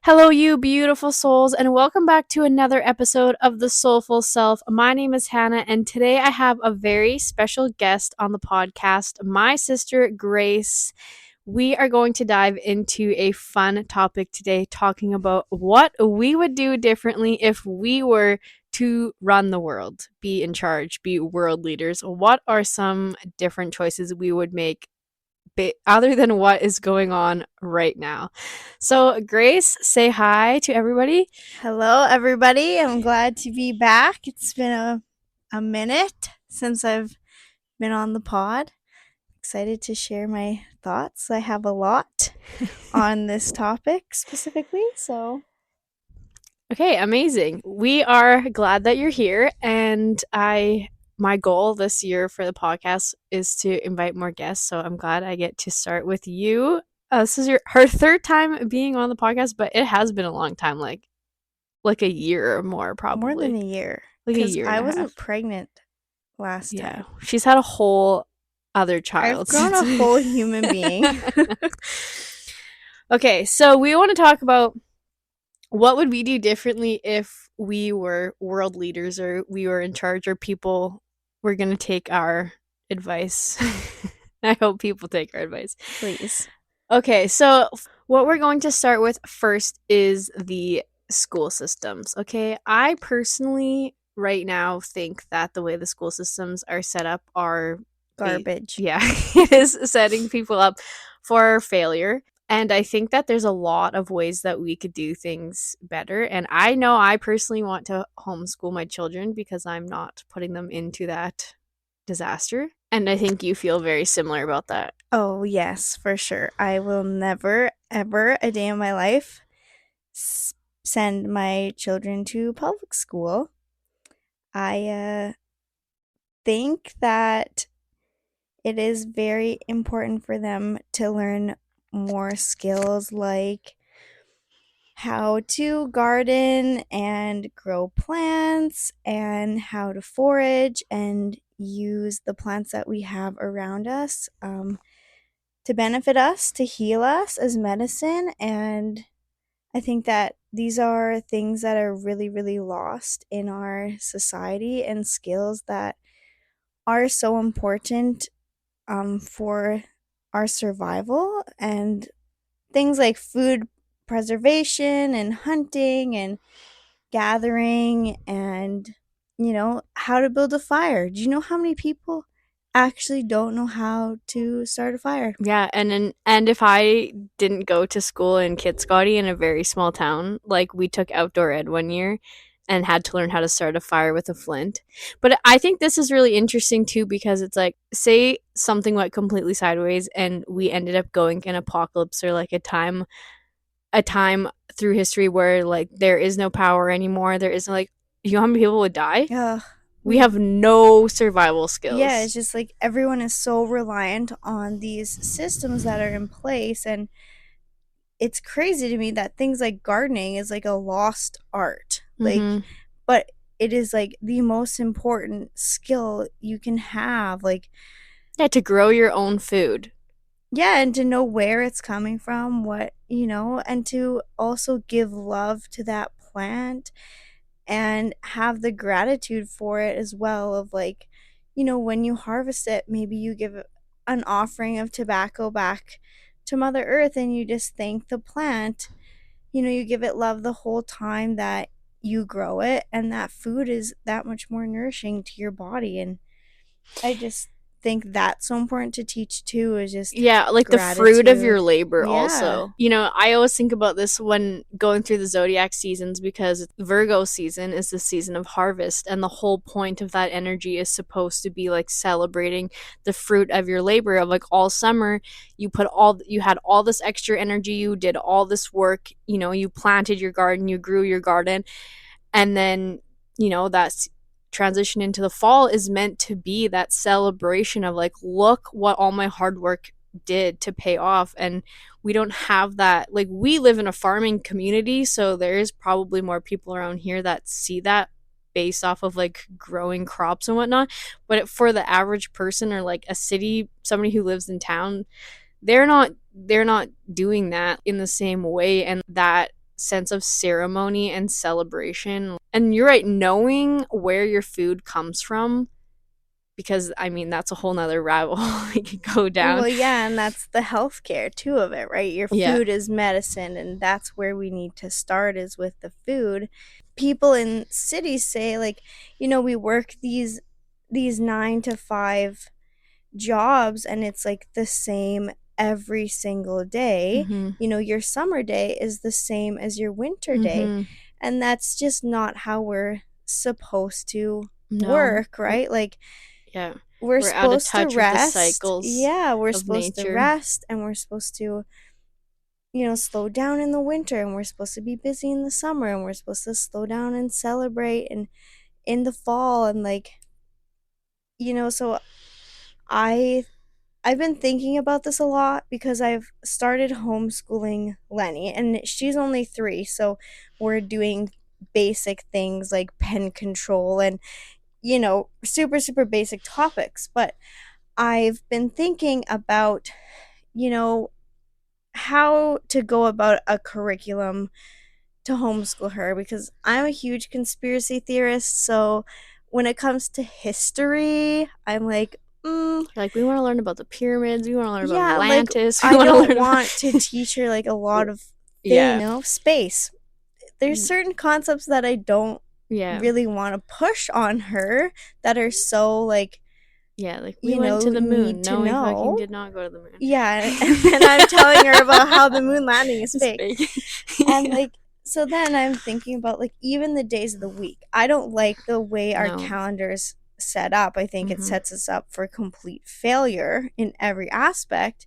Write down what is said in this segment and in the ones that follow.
Hello, you beautiful souls, and welcome back to another episode of The Soulful Self. My name is Hannah, and today I have a very special guest on the podcast, my sister Grace. We are going to dive into a fun topic today, talking about what we would do differently if we were to run the world, be in charge, be world leaders. What are some different choices we would make other than what is going on right now? So, Grace, say hi to everybody. Hello, everybody. I'm glad to be back. It's been a minute since I've been on the pod. Excited to share my thoughts. I have a lot on this topic specifically, so. Okay, amazing. We are glad that you're here, and my goal this year for the podcast is to invite more guests, so I'm glad I get to start with you. This is her third time being on the podcast, but it has been a long time, like a year or more, More than probably. a year. Like a Because year and I a wasn't half. pregnant last Yeah. time. She's had a whole other I've child grown since. a whole human being. Okay, so we want to talk about what would we do differently if we were world leaders or we were in charge or people were going to take our advice. I hope people take our advice. Please. Okay, so what we're going to start with first is the school systems. Okay, I personally right now think that the way the school systems are set up are Garbage. yeah, it is setting people up for failure. And I think that there's a lot of ways that we could do things better. And I know I personally want to homeschool my children because I'm not putting them into that disaster. And I think you feel very similar about that. Oh, yes, for sure. I will never, ever a day in my life send my children to public school. I think that it is very important for them to learn more skills like how to garden and grow plants and how to forage and use the plants that we have around us to benefit us, to heal us as medicine. And I think that these are things that are really, really lost in our society and skills that are so important for our survival, and things like food preservation and hunting and gathering and how to build a fire. Do you know how many people actually don't know how to start a fire? Yeah, and if I didn't go to school in Kitscoty in a very small town, like we took outdoor ed one year and had to learn how to start a fire with a flint. But I think this is really interesting too because it's like say something went completely sideways and we ended up going in apocalypse or like a time through history where like there is no power anymore. There isn't like you know how many people would die? Ugh, We have no survival yeah, skills. it's just like everyone is so reliant on these systems that are in place, and it's crazy to me that things like gardening is like a lost art. Mhm. But it is like the most important skill you can have. Like, Yeah, to grow your own food. yeah, and to know where it's coming from, and to also give love to that plant and have the gratitude for it as well. Of like, when you harvest it, maybe you give an offering of tobacco back to Mother Earth and you just thank the plant. You give it love the whole time that you grow it, and that food is that much more nourishing to your body. And I just think that's so important to teach too, is just Yeah, like the fruit of your gratitude. labor Yeah. also. You know, I always think about this when going through the zodiac seasons because Virgo season is the season of harvest and the whole point of that energy is supposed to be like celebrating the fruit of your labor of like all summer you had all this extra energy, you did all this work, you know, you planted your garden, you grew your garden, and then that's transition into the fall is meant to be that celebration of like look what all my hard work did to pay off. And we don't have that. Like we live in a farming community, so there is probably more people around here that see that based off of like growing crops and whatnot. But for the average person or like a city, somebody who lives in town, they're not doing that in the same way. And that sense of ceremony and celebration. And you're right, knowing where your food comes from, because I mean that's a whole nother rabbit hole we could go down. Well, yeah, and that's the healthcare too of it, right? Your Yeah. food is medicine, and that's where we need to start is with the food. People in cities say like, we work these 9 to 5 jobs and it's like the same every single day. Mm-hmm. Your summer day is the same as your winter day. Mm-hmm. And that's just not how we're supposed to No. work, right? Like Yeah. we're We're out of supposed to touch with the rest. cycles Yeah, we're of supposed to nature. rest and we're supposed to, slow down in the winter and we're supposed to be busy in the summer and we're supposed to slow down and celebrate and in the fall and like, so I I've been thinking about this a lot because I've started homeschooling Lenny, and she's only 3, so we're doing basic things like pen control and, super, super basic topics. But I've been thinking about, you know, how to go about a curriculum to homeschool her because I'm a huge conspiracy theorist. So when it comes to history, I'm like, Like we want to learn about the pyramids, we want to learn about yeah, like Atlantis, we I want to don't learn about want to teach her like a lot of yeah. things, space. There's certain concepts that I don't Yeah. really want to push on her that are so like, Yeah, like we went to the need moon. to No, we fucking know. did not go to the moon. Yeah, and then I'm telling her about how the moon landing is It's fake. fake. And Yeah. like so then I'm thinking about like even the days of the week. I don't like the way our No. calendars set up. I think it Mm-hmm. sets us up for complete failure in every aspect.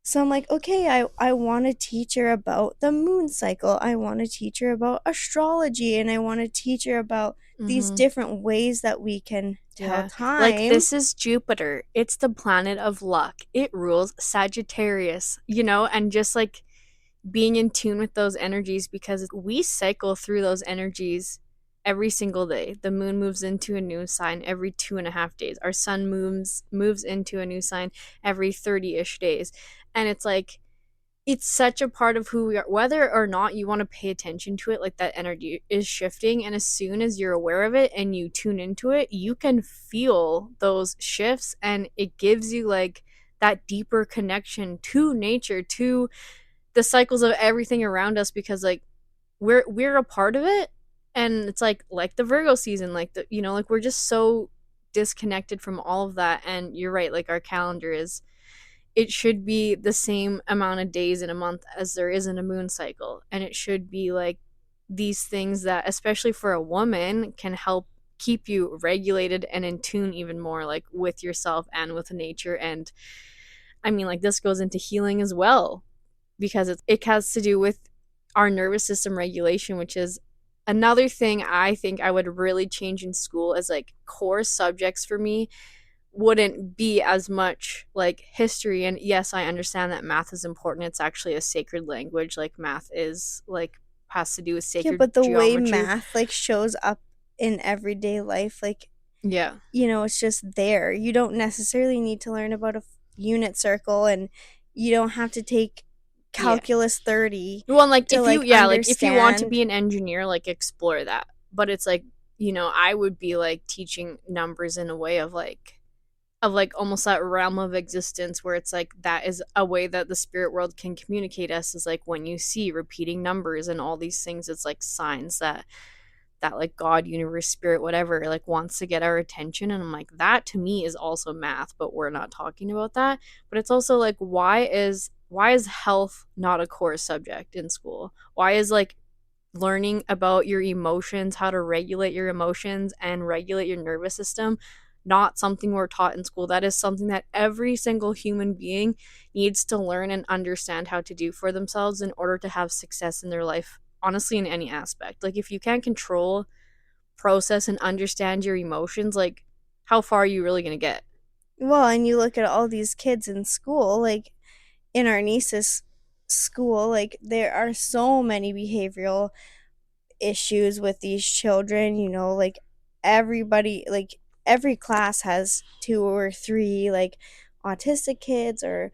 So I'm like, okay, I want to teach her about the moon cycle. I want to teach her about astrology and I want to teach her about these Mm-hmm. different ways that we can tell Yeah. Like time. this is Jupiter. It's the planet of luck. It rules Sagittarius, you know, and just like being in tune with those energies because we cycle through those energies every single day. The moon moves into a new sign every 2.5 days. Our sun moves into a new sign every 30-ish days. And it's like it's such a part of who we are, whether or not you want to pay attention to it. Like that energy is shifting, and as soon as you're aware of it and you tune into it, you can feel those shifts, and it gives you like that deeper connection to nature, to the cycles of everything around us, because like we're a part of it. And it's like the Virgo season, like the, you know, like we're just so disconnected from all of that. And you're right, like our calendar is, it should be the same amount of days in a month as there is in a moon cycle. And it should be like these things that, especially for a woman, can help keep you regulated and in tune even more, like with yourself and with nature. And I mean, like this goes into healing as well, because it has to do with our nervous system regulation, which is another thing I think I would really change in school as like core subjects for me. Wouldn't be as much like history. And yes, I understand that math is important. It's actually a sacred language. Like math is like has to do with Yeah, sacred but the way geometry. math like shows up in everyday life, like, Yeah. it's just there. You don't necessarily need to learn about a unit circle and you don't have to take Yeah. calculus 30 Well, and like to if you, like yeah, like if you want to understand. be an engineer, like explore that. But it's like, you know, I would be like teaching numbers in a way of like almost that realm of existence where it's like that is a way that the spirit world can communicate us, is like when you see repeating numbers and all these things, it's like signs that like God, universe, spirit, whatever, like wants to get our attention. And I'm like, that to me is also math, but we're not talking about that. But it's also like, why is health not a core subject in school? Why is like learning about your emotions, how to regulate your emotions and regulate your nervous system, not something we're taught in school? That is something that every single human being needs to learn and understand how to do for themselves in order to have success in their life, honestly, in any aspect. Like if you can't control, process, and understand your emotions, like how far are you really going to get? Well, and you look at all these kids in school, like in our niece's school, like there are so many behavioral issues with these children, like everybody, like every class has 2 or 3 like autistic kids or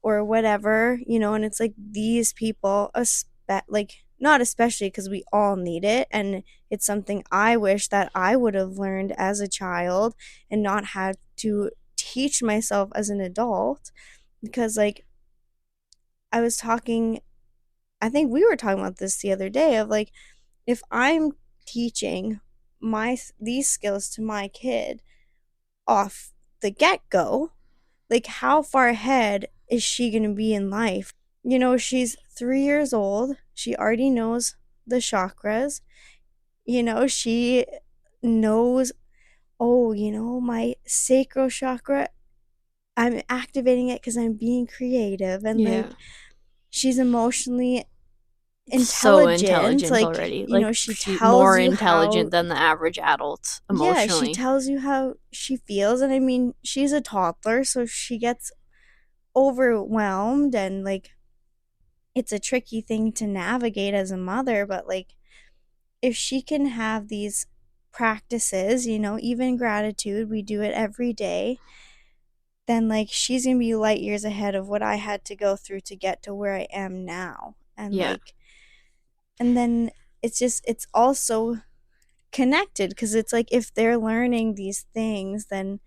whatever, and it's like these people like not especially because we all need it. And it's something I wish that I would have learned as a child and not had to teach myself as an adult. Because, like, I was talking, I think we were talking about this the other day of like, if I'm teaching these skills to my kid off the get-go, like how far ahead is she going to be in life? She's 3 years old. She already knows the chakras. She knows, oh, my sacral chakra, I'm activating it cuz I'm being creative, and Yeah. like she's emotionally So intelligent. intelligent Like, already. Like she more tells you how, intelligent than the average adult yeah, she emotionally. tells you how she feels. And I mean, she's a toddler, so she gets overwhelmed, and like it's a tricky thing to navigate as a mother. But like, if she can have these practices, even gratitude, we do it every day, then like she's gonna be light years ahead of what I had to go through to get to where I am now. And Yeah. like, and then it's also connected, because it's like if they're learning these things, then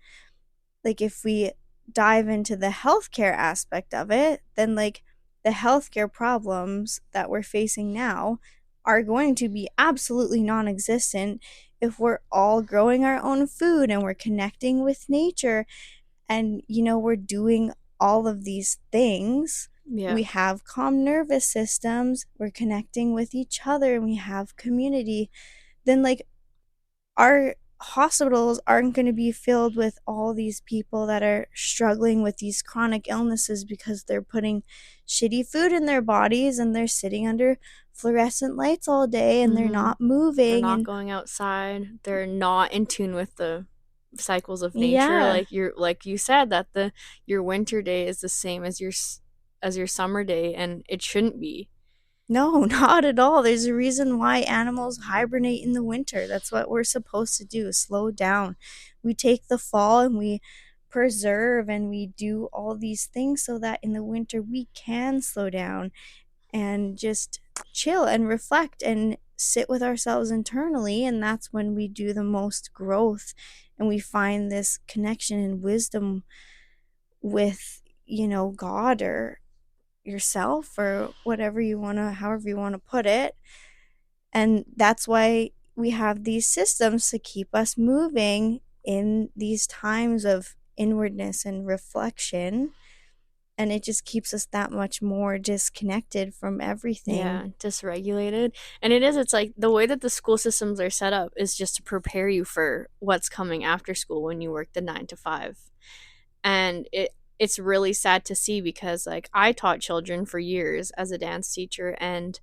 like if we dive into the healthcare aspect of it, then like the healthcare problems that we're facing now are going to be absolutely non-existent if we're all growing our own food and we're connecting with nature, and we're doing all of these things. Yeah. We have calm nervous systems, we're connecting with each other, and we have community. Then like our hospitals aren't going to be filled with all these people that are struggling with these chronic illnesses because they're putting shitty food in their bodies, and they're sitting under fluorescent lights all day, and they're Mhm. not They're moving. not And going outside. They're not in tune with the cycles of nature. yeah, Like you said that the your winter day is the same as as your summer day, and it shouldn't be. no, not at all. There's a reason why animals hibernate in the winter. That's what we're supposed to do, slow down. We take the fall and we preserve, and we do all these things so that in the winter we can slow down and just chill and reflect and sit with ourselves internally. And that's when we do the most growth, and we find this connection and wisdom with, God or yourself, or whatever you want to, however you want to put it. And that's why we have these systems to keep us moving in these times of inwardness and reflection. And it just keeps us that much more disconnected from everything. Yeah, dysregulated. And it's like the way that the school systems are set up is just to prepare you for what's coming after school when you work the 9 to 5. And it's really sad to see because like I taught children for years as a dance teacher, and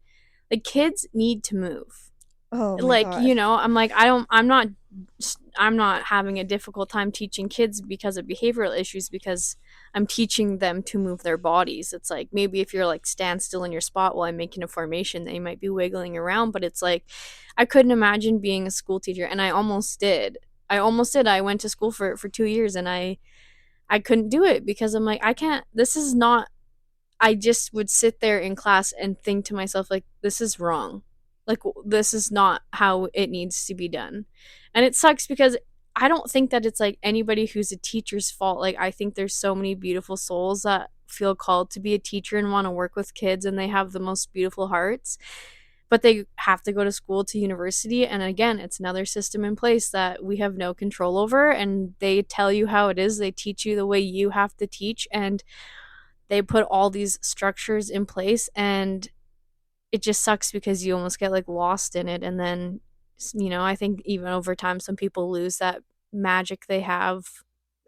the kids need to move. Oh my Like, God. I'm like I'm not having a difficult time teaching kids because of behavioral issues, because I'm teaching them to move their bodies. It's like maybe if you're like stand still in your spot while I'm making a formation, they might be wiggling around, but it's like I couldn't imagine being a school teacher, and I almost did. I went to school for 2 years, and I couldn't do it because I'm like I can't, this is not, I just would sit there in class and think to myself, like, this is wrong. Like, this is not how it needs to be done. And it sucks because I don't think that it's like anybody who's a teacher's fault. Like, I think there's so many beautiful souls that feel called to be a teacher and want to work with kids, and they have the most beautiful hearts. But they have to go to school, to university. And again, it's another system in place that we have no control over. And they tell you how it is, they teach you the way you have to teach. And they put all these structures in place, and it just sucks because you almost get like lost in it. And then I think even over time some people lose that magic they have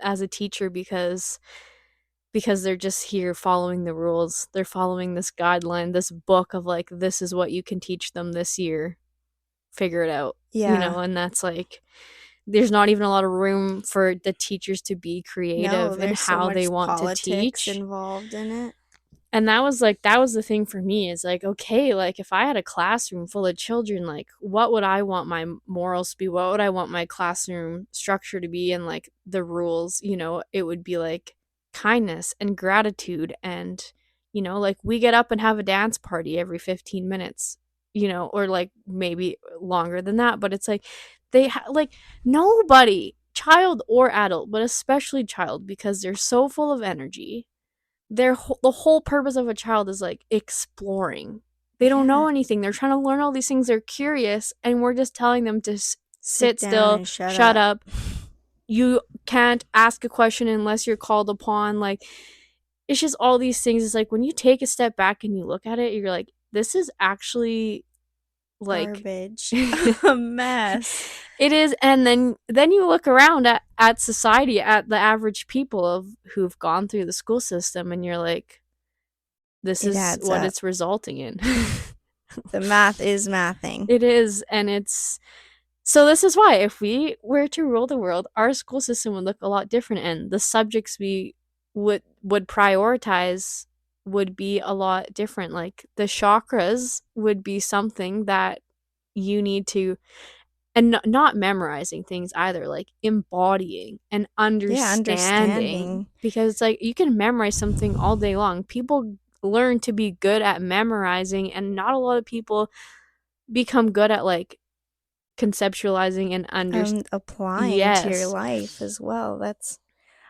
as a teacher because they're just here following the rules. They're following this guideline, this book of like, this is what you can teach them this year, figure it out. Yeah. And that's like, there's not even a lot of room for the teachers to be No, creative in there's so how they much want to politics teach. involved in it. And that was the thing for me, is like, okay, like if I had a classroom full of children, like what would I want my morals to be? What would I want my classroom structure to be? And like the rules, it would be like kindness and gratitude, and like we get up and have a dance party every 15 minutes. or like maybe longer than that, but it's like like nobody, child or adult, but especially child, because they're so full of energy. The whole purpose of a child is like exploring. They don't Yeah. know anything. They're trying to learn all these things. They're curious, and we're just telling them to Sit sit down still, and shut shut up. up. You can't ask a question unless you're called upon. Like, it's just all these things. It's like when you take a step back and you look at it, you're like, this is actually like Garbage. it A mess. is. And then you look around at society, at the average people of who've gone through the school system, and you're like, this It is adds what up. it's resulting in. The math is mathing. It is. And it's so this is why if we were to rule the world, our school system would look a lot different, and the subjects we would prioritize would be a lot different. Like the chakras would be something that you need to, and not memorizing things either, like embodying and Yeah, understanding, understanding. because it's like you can memorize something all day long. People learn to be good at memorizing, and not a lot of people become good at like conceptualizing and Applying to your yes. life as well. That's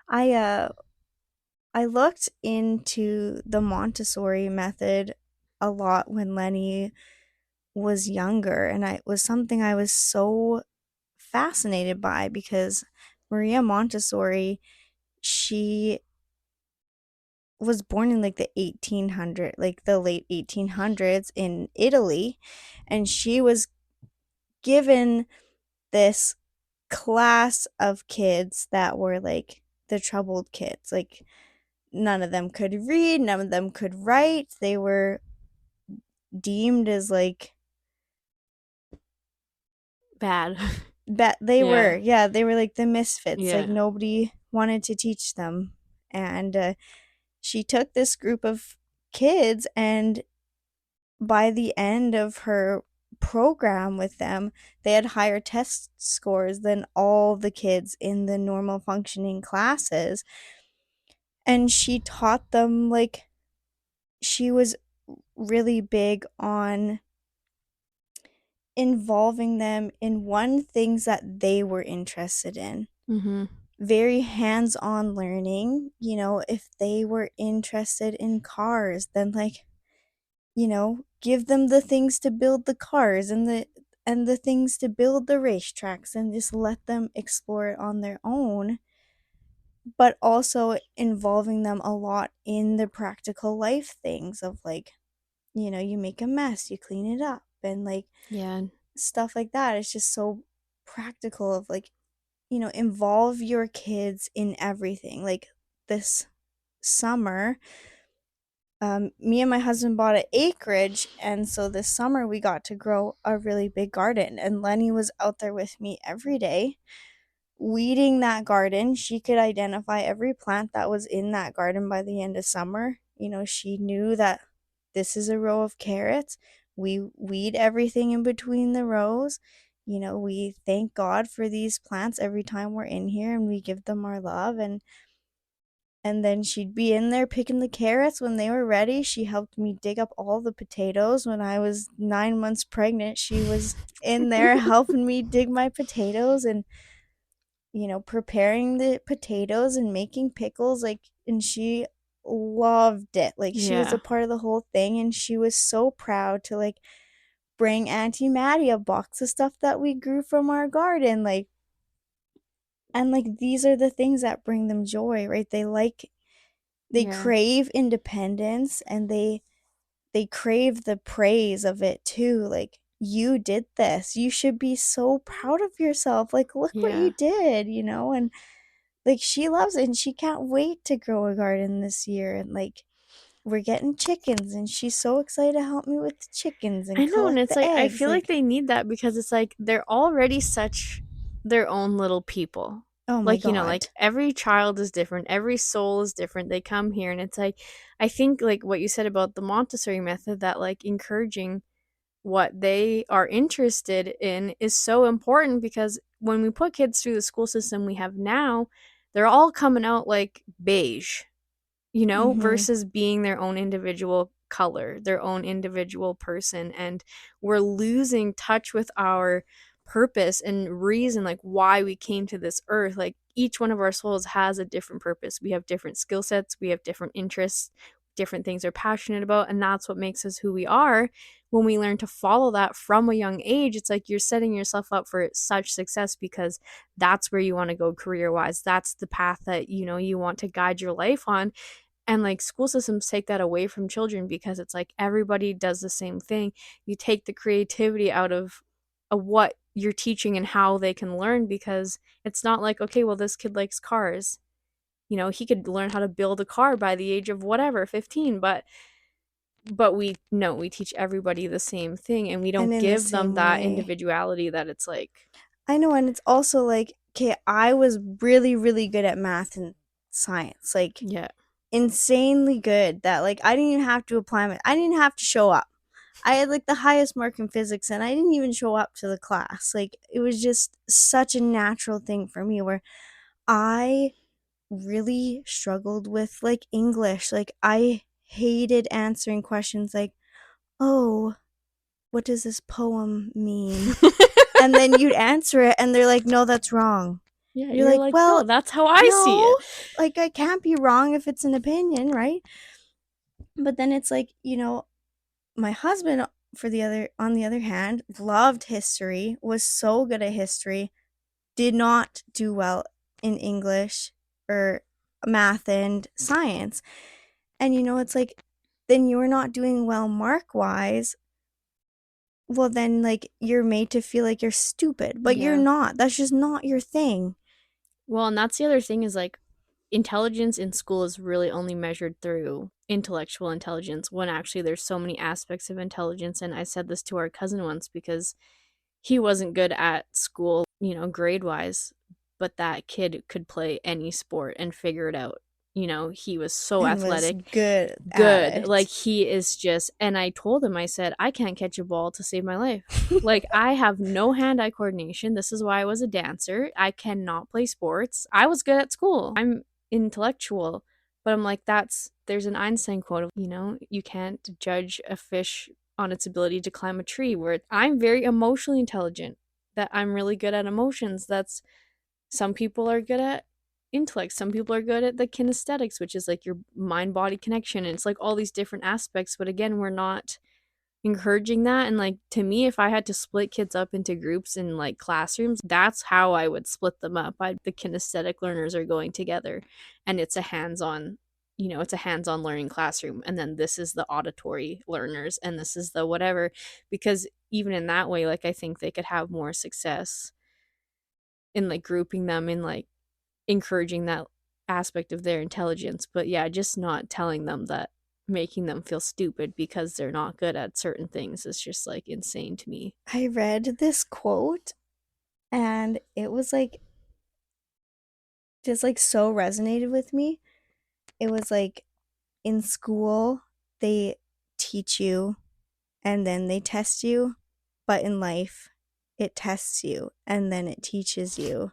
I uh I looked into the Montessori method a lot when Lenny was younger, and it was something I was so fascinated by because Maria Montessori, she was born in like the 1800, like the late 1800s in Italy, and she was given this class of kids that were like the troubled kids. Like none of them could read, none of them could write. They were deemed as like Bad. they Yeah. were, yeah, they were like the misfits. Like Yeah. nobody wanted to teach them. And she took this group of kids, and by the end of her program with them, they had higher test scores than all the kids in the normal functioning classes. And she taught them, like, she was really big on involving them in one things that they were interested in. Mhm. Very hands-on learning. If they were interested in cars, then like, give them the things to build the cars and the things to build the racetracks, and just let them explore it on their own, but also involving them a lot in the practical life things of like, you make a mess, you clean it up, and like Yeah. stuff like that. It's just so practical of like, involve your kids in everything. Like this summer, me and my husband bought an acreage, and so this summer we got to grow a really big garden, and Lenny was out there with me every day weeding that garden. She could identify every plant that was in that garden by the end of summer. She knew that this is a row of carrots. We weed everything in between the rows. We thank God for these plants every time we're in here, and we give them our love. And then she'd be in there picking the carrots when they were ready. She helped me dig up all the potatoes when I was 9 months pregnant. She was in there helping me dig my potatoes, and preparing the potatoes and making pickles, like, and she loved it. Like, she was a Yeah. part of the whole thing, and she was so proud to like bring Auntie Maddie a box of stuff that we grew from our garden, like, and like these are the things that bring them joy, right? They Yeah. crave independence, and they crave the praise of it too. Like, you did this, you should be so proud of yourself, like, look what you Yeah. did, and like, she loves it, and she can't wait to grow a garden this year, and like, we're getting chickens, and she's so excited to help me with the chickens I and know, and collect it's the like I eggs. feel like Like, they need that, because it's like they're already such their own little people. oh my Like, like god. every child is different, every soul is different. They come here, and it's like I think like what you said about the Montessori method, that like encouraging what they are interested in is so important, because when we put kids through the school system we have now, they're all coming out like beige, Mhm. versus being their own individual color, their own individual person, and we're losing touch with our purpose and reason, like why we came to this earth. Like each one of our souls has a different purpose. We have different skill sets, we have different interests, different things we're passionate about, and that's what makes us who we are. When we learn to follow that from a young age, it's like you're setting yourself up for such success, because that's where you want to go career wise. That's the path that you want to guide your life on. And like school systems take that away from children, because it's like everybody does the same thing. You take the creativity out of what you're teaching and how they can learn, because it's not like, okay, well, this kid likes cars. He could learn how to build a car by the age of whatever, 15, but we no, we teach everybody the same thing, and we And don't in the give them same that way. individuality that it's like, I know, and it's also like, okay, I was really, really good at math and science, like yeah. insanely good, that like I didn't even have to apply it. I didn't have to show up. I had like the highest mark in physics and I didn't even show up to the class. Like it was just such a natural thing for me, where I really struggled with like English. Like I hated answering questions like, "Oh, what does this poem mean?" And then you'd answer it and they're like, "No, that's wrong." Yeah, You're you're like, like, no, "Well, that's how I see no, it. like I can't be wrong if it's an opinion, right?" But then it's like, my husband, on the other hand, loved history, was so good at history, did not do well in English or math and science. And it's like, then you're not doing well mark wise. Well, then like you're made to feel like you're stupid, but you're Yeah. not. That's just not your thing. Well, and that's the other thing, is like intelligence in school is really only measured through intellectual intelligence, when actually there's so many aspects of intelligence. And I said this to our cousin once, because he wasn't good at school, grade wise, but that kid could play any sport and figure it out. He was so And was athletic, good at good. Like it. he is just, and I told him, I said, I can't catch a ball to save my life. Like I have no hand-eye coordination. This is why I was a dancer. I cannot play sports. I was good at school. I'm intellectual, but I'm like, there's an Einstein quote of, you can't judge a fish on its ability to climb a tree, where I'm very emotionally intelligent, that I'm really good at emotions. That's Some people are good at intellect, some people are good at the kinesthetics, which is like your mind body connection, and it's like all these different aspects. But again, we're not encouraging that. And like, to me, if I had to split kids up into groups in like classrooms, that's how I would split them up. The kinesthetic learners are going together, and it's a hands-on learning classroom, and then this is the auditory learners, and this is the whatever. Because even in that way, like I think they could have more success in like grouping them in like encouraging that aspect of their intelligence. But yeah, just not telling them that, making them feel stupid because they're not good at certain things, is just like insane to me. I read this quote and it was like just like so resonated with me. It was like, in school they teach you and then they test you, but in life it tests you and then it teaches you.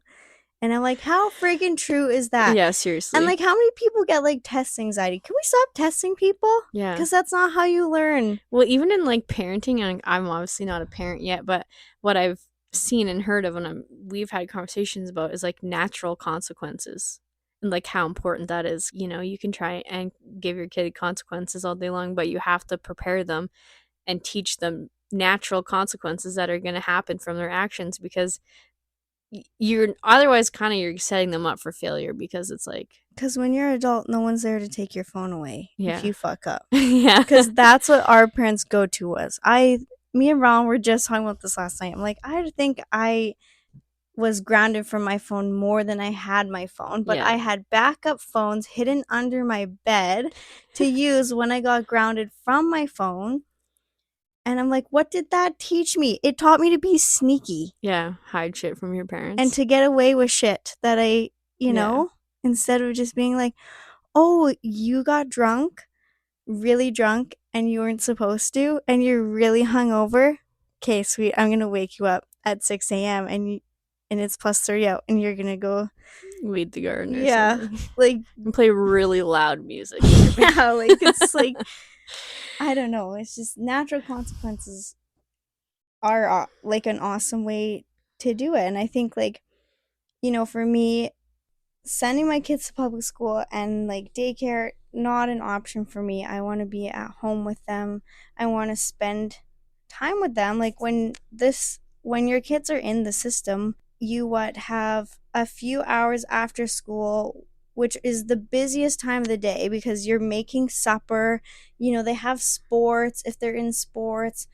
And I'm like, how freaking true is that? Yeah, And seriously. like, how many people get like test anxiety? Can we stop testing people? Yeah. Because that's not how you learn. Well, even in like parenting, and I'm obviously not a parent yet, but what I've seen and heard of, and we've had conversations about, is like natural consequences, and like how important that is. You can try and give your kid consequences all day long, but you have to prepare them and teach them natural consequences that are going to happen from their actions, because you're otherwise kind of you're setting them up for failure, because it's like, Because when you're an adult, no one's there to take your phone away if yeah. you fuck up. Yeah. Because that's what our parents go to was. Me and Ron were just talking about this last night. I'm like, I think I was grounded from my phone more than I had my phone, but Yeah. I had backup phones hidden under my bed to use when I got grounded from my phone. And I'm like, what did that teach me? It taught me to be sneaky Yeah, hide shit from your and parents. to get away with shit that Yeah. instead of just being like, oh, you got drunk, really drunk, and you weren't supposed to, and you're really hungover. Okay, sweet. I'm gonna wake you up at 6 a.m. and it's plus 30 out, and you're gonna go, Weed the garden or yeah, something. like And play really loud music in your bed. yeah, like it's like I don't know. It's just natural consequences are like an awesome way to do it. And I think like, for me, sending my kids to public school and like daycare, not an option for me. I want to be at home with them. I want to spend time with them. Like when your kids are in the system, you what have a few hours after school, which is the busiest time of the day because you're making supper. They have sports if they're in sports,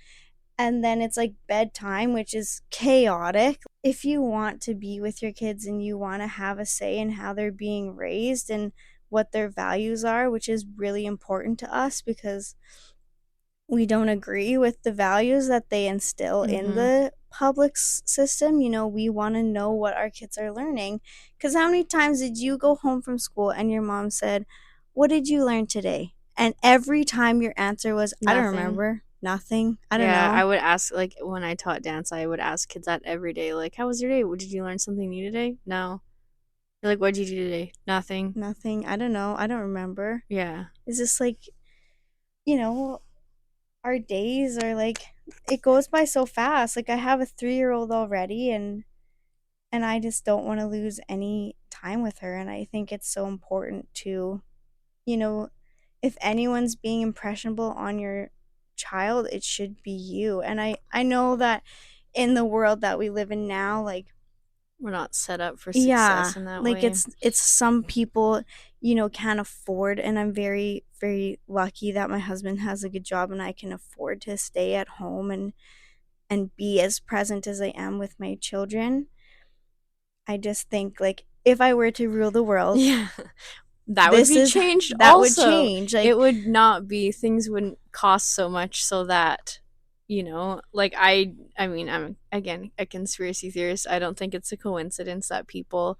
and then it's like bedtime, which is chaotic. If you want to be with your kids and you want to have a say in how they're being raised and what their values are, which is really important to us because we don't agree with the values that they instill in Mm-hmm. the public system. We want to know what our kids are learning. Because how many times did you go home from school and your mom said, "What did you learn today?" And every time your answer was, "I don't Nothing. remember, nothing, I don't Yeah, I know." would ask, like, when I taught dance, I would ask kids that every day, like, how was your day? Did you learn something new today? No. You're like, what did you do today? Nothing. Nothing, I don't know, I don't remember. Yeah. It's just like, you know, our days are like, it goes by so fast. Like I have a 3-year-old already, and I just don't want to lose any time with her. And I think it's so important to, you know, if anyone's being impressionable on your child, it should be you. And I know that in the world that we live in now, like, We're not set up for yeah, success in that like way. it's some people, can't afford, and I'm very very lucky that my husband has a good job and I can afford to stay at home and be as present as I am with my children. I just think like if I were to rule the world, Yeah. That would this be is changed that would also. change. Like, It would not be, things wouldn't cost so much so that, like I mean, I'm again a conspiracy theorist. I don't think it's a coincidence that people,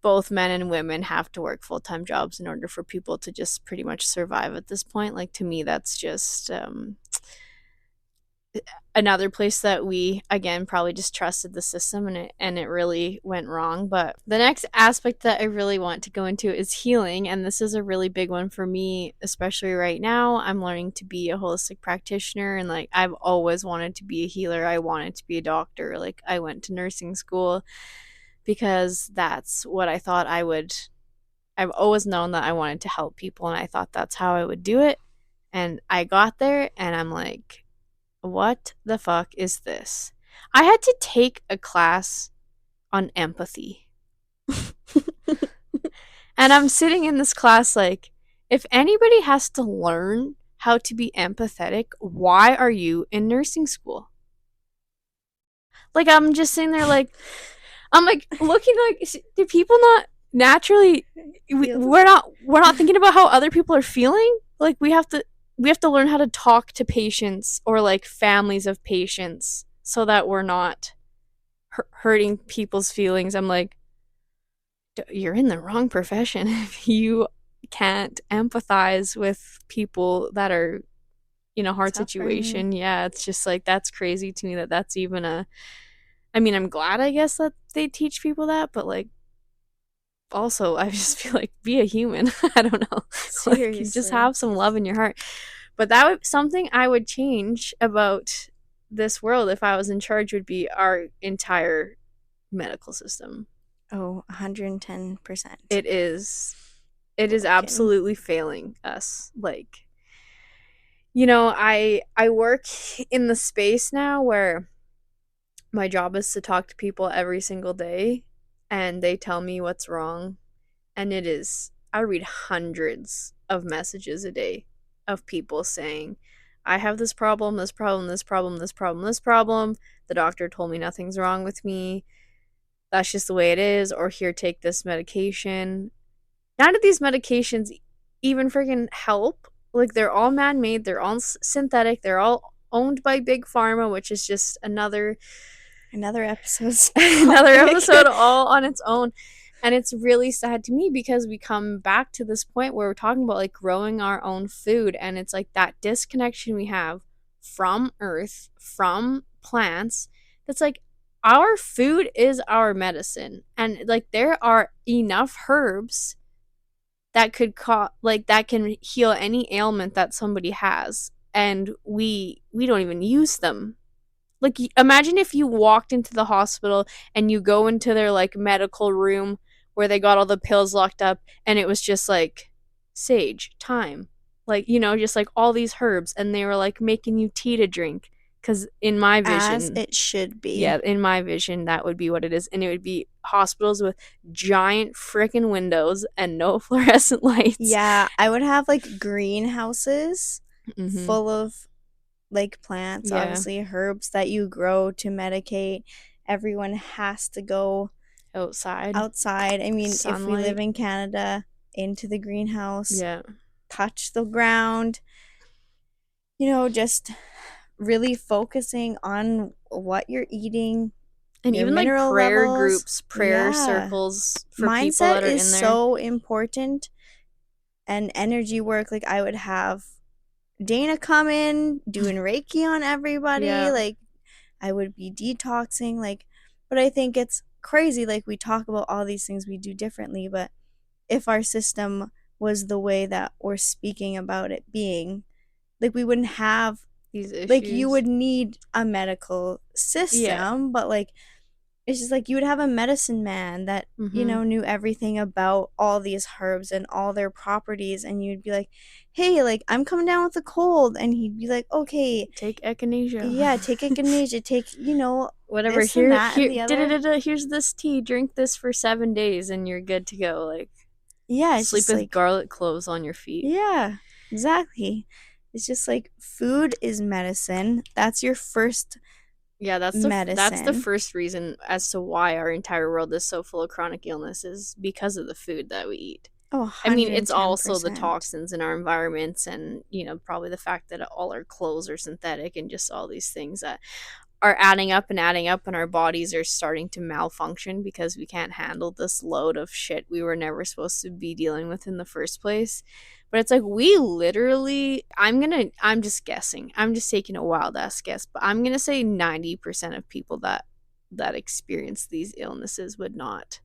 both men and women, have to work full-time jobs in order for people to just pretty much survive at this point. Like, to me, that's just another place that we again probably just trusted the system, and it really went wrong. But the next aspect that I really want to go into is healing, and this is a really big one for me, especially right now. I'm learning to be a holistic practitioner, and like I've always wanted to be a healer. I wanted to be a doctor. Like, I went to nursing school because that's what I thought I would. I've always known that I wanted to help people, and I thought that's how I would do it. And I got there and I'm like, what the fuck is this? I had to take a class on empathy. And I'm sitting in this class like, if anybody has to learn how to be empathetic, why are you in nursing school? Like, I'm just sitting there like, I'm like looking like, do people not naturally, feel this. we're not thinking about how other people are feeling? Like, we have to learn how to talk to patients or like families of patients so that we're not hurting people's feelings. I'm like, you're in the wrong profession if you can't empathize with people that are in a hard Suffering. situation. Yeah, it's just like, that's crazy to me that that's even a. I mean, I'm glad, I guess, that they teach people that, but like, also, I just feel like, be a human. I don't know. Like, just Seriously. have some love in your heart. But that would something I would change about this world if I was in charge, would be our entire medical system. Oh, 110% It is it is broken. absolutely failing us. Like, I work in the space now where my job is to talk to people every single day, and they tell me what's wrong. And I read hundreds of messages a day of people saying, I have this problem, this problem, this problem, this problem, this problem. The doctor told me nothing's wrong with me. That's just the way it is. Or, here, take this medication. None of these medications even freaking help. Like, they're all man made, they're all synthetic, they're all owned by Big Pharma, which is just another Another episode's another topic. episode all on its own. And it's really sad to me because we come back to this point where we're talking about like growing our own food, and it's like that disconnection we have from earth, from plants. That's like, our food is our medicine. And like, there are enough herbs that could that can heal any ailment that somebody has, and we don't even use them. Like, imagine if you walked into the hospital and you go into their like medical room where they got all the pills locked up, and it was just like sage, thyme, like, just like all these herbs, and they were like making you tea to drink. Because in my As vision, it should yeah, be. in my vision, that would be what it is. And it would be hospitals with giant freaking windows and no fluorescent lights. Yeah, I would have like greenhouses Mm-hmm. full of like plants, Yeah. obviously herbs that you grow to medicate. Everyone has to go Outside. outside. I mean, if we live Sunlight. in Canada, into the greenhouse, Yeah. touch the ground, just really focusing on what you're eating, And your even like mineral prayer levels. groups, prayer Yeah. circles for people Mindset that are is in there. so important, and energy work. Like, I would have Dana come in doing Reiki on everybody. Yeah. Like, I would be detoxing. Like, but I think it's crazy. Like, we talk about all these things we do differently, but if our system was the way that we're speaking about it being, like, we wouldn't have, These like, you issues. would need a medical Yeah. system, but like, it's just like you would have a medicine man that, Mm-hmm. knew everything about all these herbs and all their properties. And you'd be like, hey, like, I'm coming down with a cold. And he'd be like, okay, Take echinacea. yeah, take echinacea, take, Whatever. this and Here, that and here, the other. da-da-da-da, here's this tea. Drink this for 7 days, and you're good to go. Like, Yeah, it's sleep just with like, garlic cloves on your feet. yeah, exactly. It's just like food is medicine. That's your first Yeah, that's the medicine. first reason as to why our entire world is so full of chronic illness, is because of the food that we eat. Oh, I mean, it's also the 110%. toxins in our environments, and probably the fact that all our clothes are synthetic, and just all these things that are adding up, and our bodies are starting to malfunction because we can't handle this load of shit we were never supposed to be dealing with in the first place. But it's like, we literally, I'm just guessing, I'm just taking a wild ass guess, but I'm gonna say 90% of people that experience these illnesses would not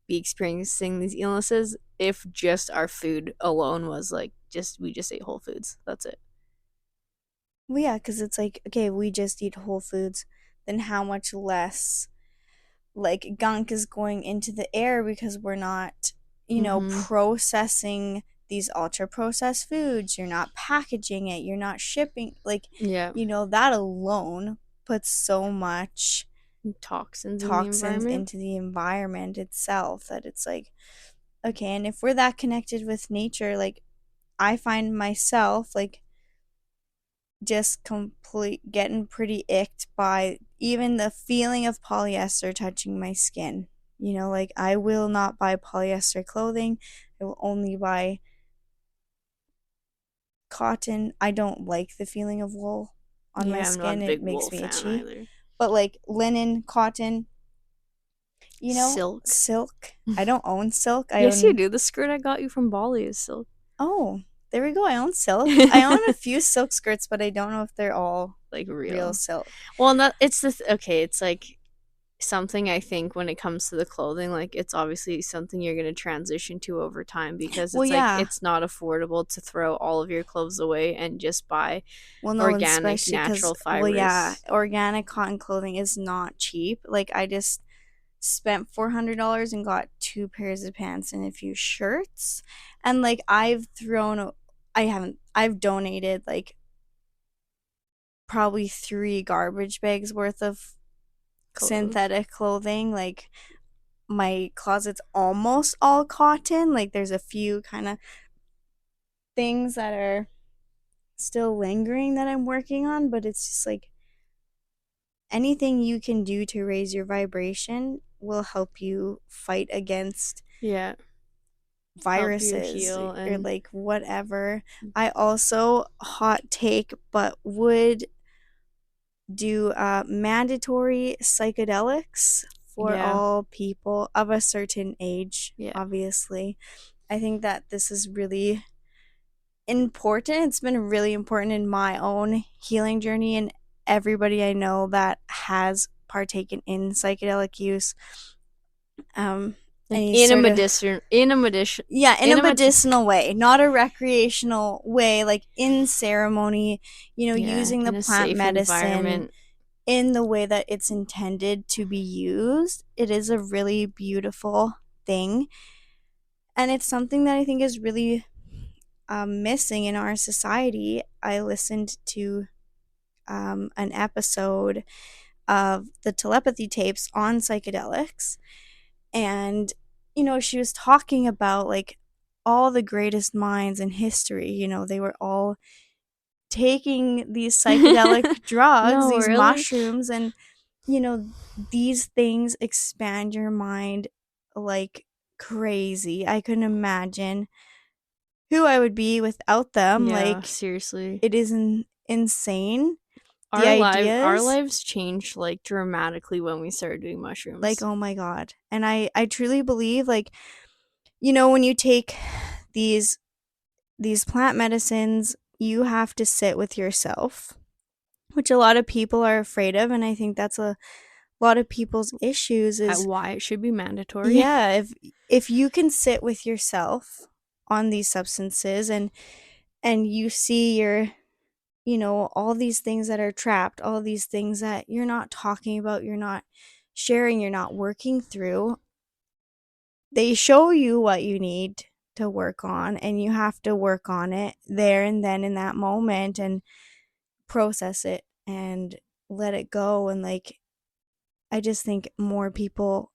be experiencing these illnesses if just our food alone was like, just we just ate whole foods, that's it. Well, yeah, because it's like, okay, we just eat whole foods, then how much less like gunk is going into the air because we're not, Mm-hmm. processing these ultra processed foods. You're not packaging it, you're not shipping. Like, Yeah. that alone puts so much Toxins in the toxins environment. into the environment itself that it's like, okay, and if we're that connected with nature, like, I find myself like just complete getting pretty icked by even the feeling of polyester touching my skin. Like, I will not buy polyester clothing. I will only buy cotton. I don't like the feeling of wool on my Yeah, I'm not a skin. It big makes wool me fan itchy. either. But like linen, cotton, Silk. silk. I don't own silk. I Yes, you own, do. The skirt I got you from Bali is silk. oh, there we go. I own silk. I own a few silk skirts, but I don't know if they're all Like, real real. silk. Well, not it's okay. It's like something, I think, when it comes to the clothing, like, it's obviously something you're going to transition to over time, because Well, it's like, yeah. it's not affordable to throw all of your clothes away and just buy Well, no, organic especially because, natural well, yeah, fibers. organic cotton clothing is not cheap. Like, I just spent $400 and got two pairs of pants and a few shirts. And, like, I've donated, like, probably three garbage bags worth of Clothes. synthetic clothing. Like, my closet's almost all cotton. Like, there's a few kind of things that are still lingering that I'm working on, but it's just like, anything you can do to raise your vibration will help you fight against Yeah, help you viruses heal. or And like whatever. I also, hot take, but would do mandatory psychedelics for yeah, all people of a certain age, yeah, obviously. I think that this is really important. It's been really important in my own healing journey, and everybody I know that has partaken in psychedelic use. Like and you sort of, yeah, in a medicinal way, not a recreational way, like in ceremony, yeah, using the in a plant safe medicine environment. in the way that it's intended to be used. It is a really beautiful thing. And it's something that I think is really missing in our society. I listened to an episode of the telepathy tapes on psychedelics, and she was talking about like all the greatest minds in history. They were all taking these psychedelic drugs, No, these really? mushrooms, and you know these things expand your mind like crazy. I couldn't imagine who I would be without them. Yeah, Like, seriously. it is insane, the Our ideas. lives changed like dramatically when we started doing Like, mushrooms. oh my god. And I truly believe, like, when you take these plant medicines, you have to sit with yourself, which a lot of people are afraid of. And I think that's a lot of people's issues is, Why it should be mandatory. yeah, if you can sit with yourself on these substances, and you see your, all these things that are trapped, all these things that you're not talking about, you're not sharing, you're not working through, they show you what you need to work on, and you have to work on it there and then in that moment, and process it and let it go. And like, I just think more people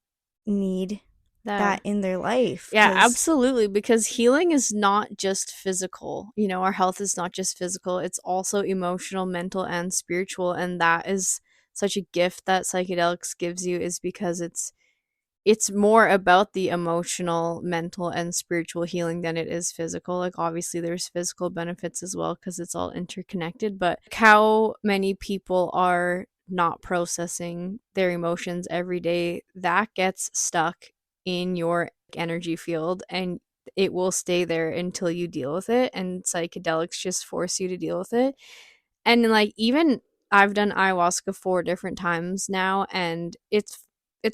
need That that in their life, Yeah, because absolutely. Because healing is not just physical. Our health is not just physical, it's also emotional, mental, and spiritual. And that is such a gift that psychedelics gives you, is because it's more about the emotional, mental, and spiritual healing than it is physical. Like, obviously, there's physical benefits as well because it's all interconnected. But how many people are not processing their emotions every day, that gets stuck in your energy field, and it will stay there until you deal with it. And psychedelics just force you to deal with it. And like, even I've done ayahuasca 4 different times now, and it's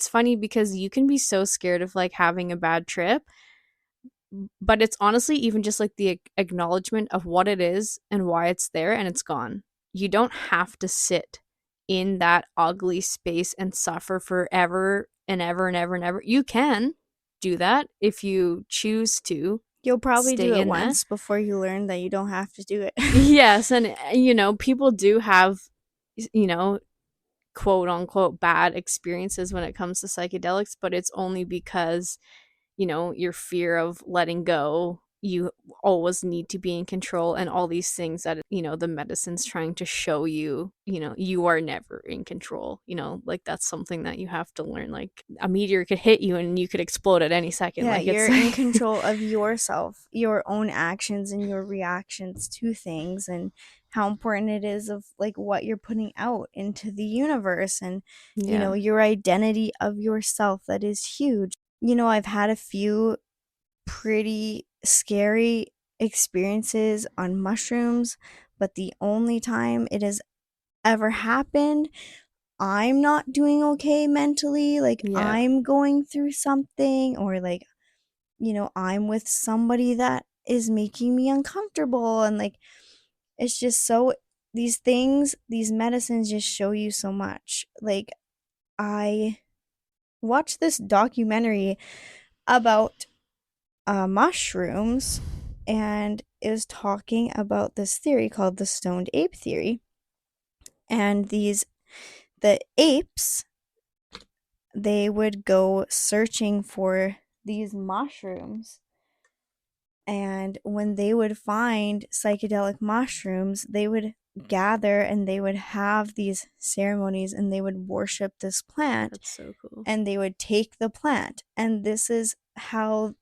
funny because you can be so scared of like having a bad trip, but it's honestly even just like the acknowledgement of what it is and why it's there, and it's gone. You don't have to sit in that ugly space and suffer forever and ever and ever and ever. You can do that if you choose to you'll probably do stay it in that. once before you learn that you don't have to do it. Yes, and people do have, you know, quote unquote bad experiences when it comes to psychedelics, but it's only because, your fear of letting go, you always need to be in control, and all these things that, the medicine's trying to show you, you are never in control. Like, that's something that you have to learn. Like, a meteor could hit you and you could explode at any second. Yeah, Like, it's you're in control of yourself, your own actions and your reactions to things, and how important it is of like what you're putting out into the universe, and yeah, your identity of yourself. That is huge. I've had a few pretty scary experiences on mushrooms, but the only time it has ever happened, I'm not doing okay mentally, like yeah, I'm going through something, or like, I'm with somebody that is making me uncomfortable. And like, it's just so, these things, these medicines just show you so much. Like, I watched this documentary about mushrooms, and it was talking about this theory called the stoned ape theory. And the apes, they would go searching for these mushrooms, and when they would find psychedelic mushrooms, they would gather and they would have these ceremonies, and they would worship this plant, that's so cool. and they would take the plant. And this is how,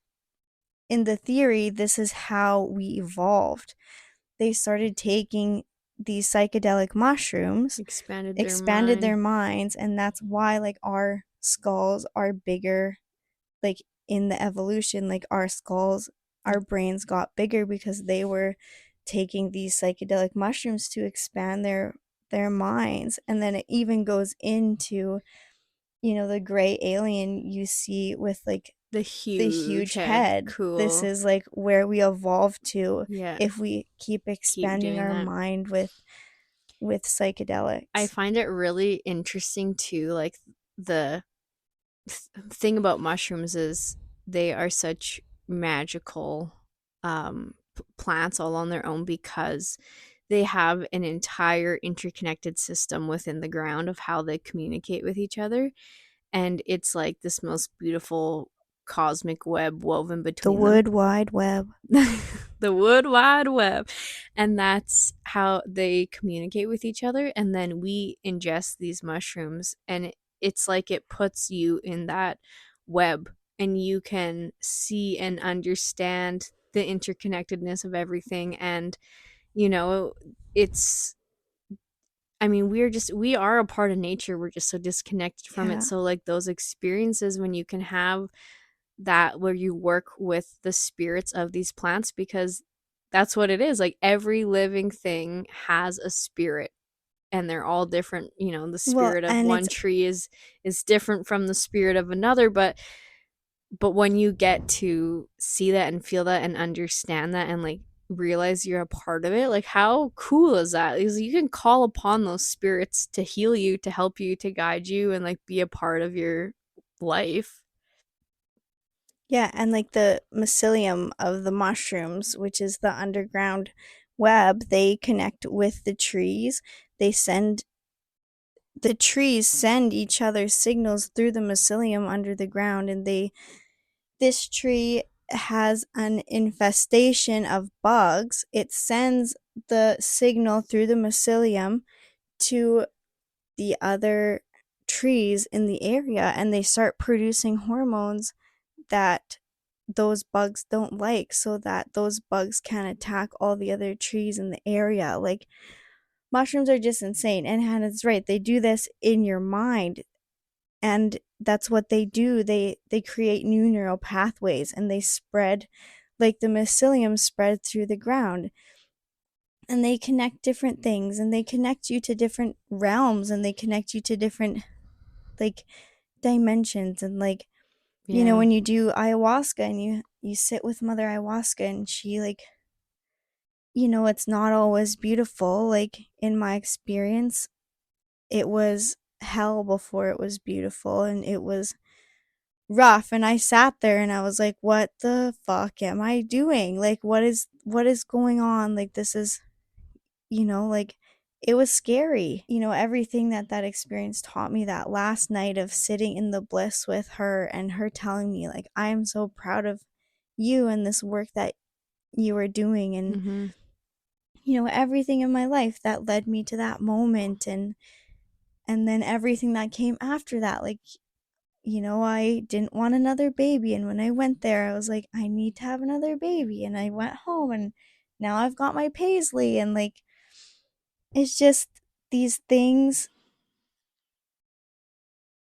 in the theory, this is how we evolved. They started taking these psychedelic mushrooms, Expanded their expanded their mind. minds, and that's why like our skulls are bigger. Like, in the evolution, like our skulls, our brains got bigger because they were taking these psychedelic mushrooms to expand their minds. And then it even goes into, the gray alien you see with like The the huge huge head. head. This Cool. is like where we evolve to Yeah. if we keep Keep expanding doing our that. mind with I psychedelics. find it really interesting too, like the thing about mushrooms is they are such magical plants all on their own because they have an entire interconnected system within the ground of how they communicate with each other, and it's like this most beautiful cosmic web woven The between them. wood wide web. The wood wide web. And that's how they communicate with each other, and then we ingest these mushrooms, and it's like it puts you in that web, and you can see and understand the interconnectedness of everything. And you know, it's, I mean, we are a part of nature, we're just so disconnected from it. Yeah. So like those experiences when you can have that, where you work with the spirits of these plants, because that's what it is. Like every living thing has a spirit, and they're all different. You know, the Well, spirit of and one it's tree is different from the spirit of another, but when you get to see that and feel that and understand that and like realize you're a part of it, like how cool is that? Because you can call upon those spirits to heal you, to help you, to guide you, and like be a part of your life. yeah, and like the mycelium of the mushrooms, which is the underground web, they connect with the trees. They send the trees send each other signals through the mycelium under the ground, and they this tree has an infestation of bugs. It sends the signal through the mycelium to the other trees in the area, and they start producing hormones that those bugs don't like, so that those bugs can attack all the other trees in the area. Like, mushrooms are just insane. And Hannah's right, they do this in your mind, and that's what they do. They create new neural pathways, and they spread like the mycelium spread through the ground, and they connect different things, and they connect you to different realms, and they connect you to different like dimensions. And like, Yeah. when you do ayahuasca and you sit with mother ayahuasca, and she like, it's not always beautiful. Like, in my experience, it was hell before it was beautiful, and it was rough. And I sat there and I was like, what the fuck am I doing? Like, what is going on? Like, this is, like, it was scary. Everything that experience taught me, that last night of sitting in the bliss with her, and her telling me like, I am so proud of you and this work that you are doing. And Mm-hmm. everything in my life that led me to that moment, and then everything that came after that. Like, I didn't want another baby. And when I went there, I was like, I need to have another baby. And I went home, and now I've got my Paisley. And like, it's just these things.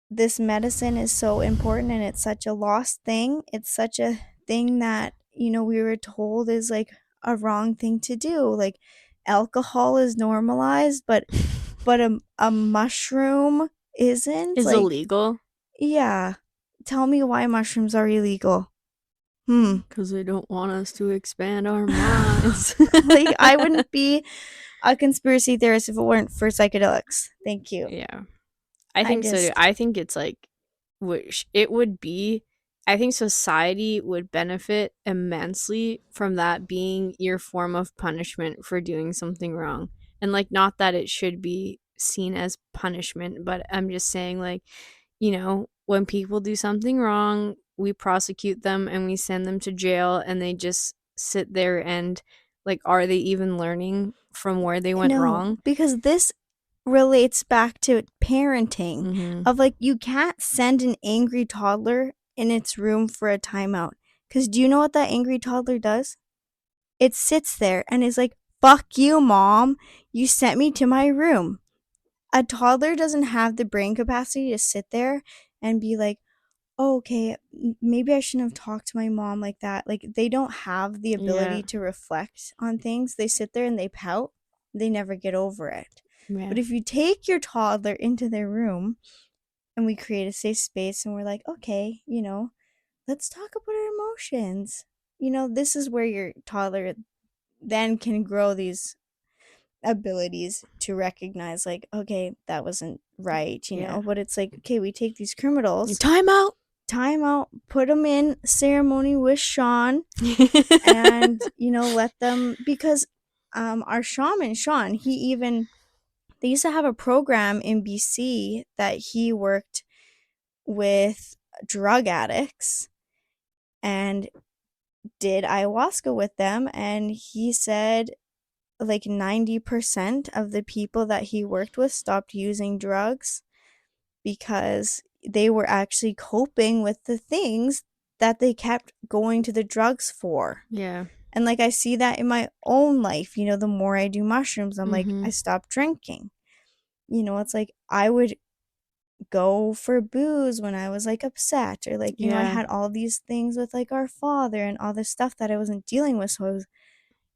This medicine is so important, and it's such a lost thing. It's such a thing that, we were told is like a wrong thing to do. Like, alcohol is normalized, but a mushroom isn't. Is Like, illegal yeah. Tell me why mushrooms are illegal. Hmm. because they don't want us to expand our minds. Like, I wouldn't be a conspiracy theorist if it weren't for psychedelics. Thank you. Yeah, I I think so too. just I think it's like, which it would be. I think society would benefit immensely from that being your form of punishment for doing something wrong. And like, not that it should be seen as punishment, but I'm just saying, like, when people do something wrong, we prosecute them and we send them to jail, and they just sit there and like, are they even learning from where they went no, wrong? because this relates back to parenting Mm-hmm. of like, you can't send an angry toddler in its room for a timeout. Cuz do you know what that angry toddler does? It sits there and is like, "Fuck you, mom. You sent me to my room." A toddler doesn't have the brain capacity to sit there and be like, oh, okay, maybe I shouldn't have talked to my mom like that. Like, they don't have the Yeah. ability to reflect on things. They sit there and they pout. They never get over it. But Yeah. if you take your toddler into their room, and we create a safe space, and we're like, okay, let's talk about our emotions. You know, this is where your toddler then can grow these abilities to recognize, like, okay, that wasn't right, you Yeah. know. But it's like, okay, we take these criminals, Time out. time out, put them in ceremony with Sean, and you know, let them, because our shaman Sean, he even, they used to have a program in BC that he worked with drug addicts and did ayahuasca with them, and he said like 90% of the people that he worked with stopped using drugs because they were actually coping with the things that they kept going to the drugs for. Yeah. And like I see that in my own life, you know, the more I do mushrooms, I'm like, Mm-hmm. I stopped drinking. You know, it's like I would go for booze when I was like upset, or like, you know, I Yeah. had all these things with like our father and all this stuff that I wasn't dealing with. So I was,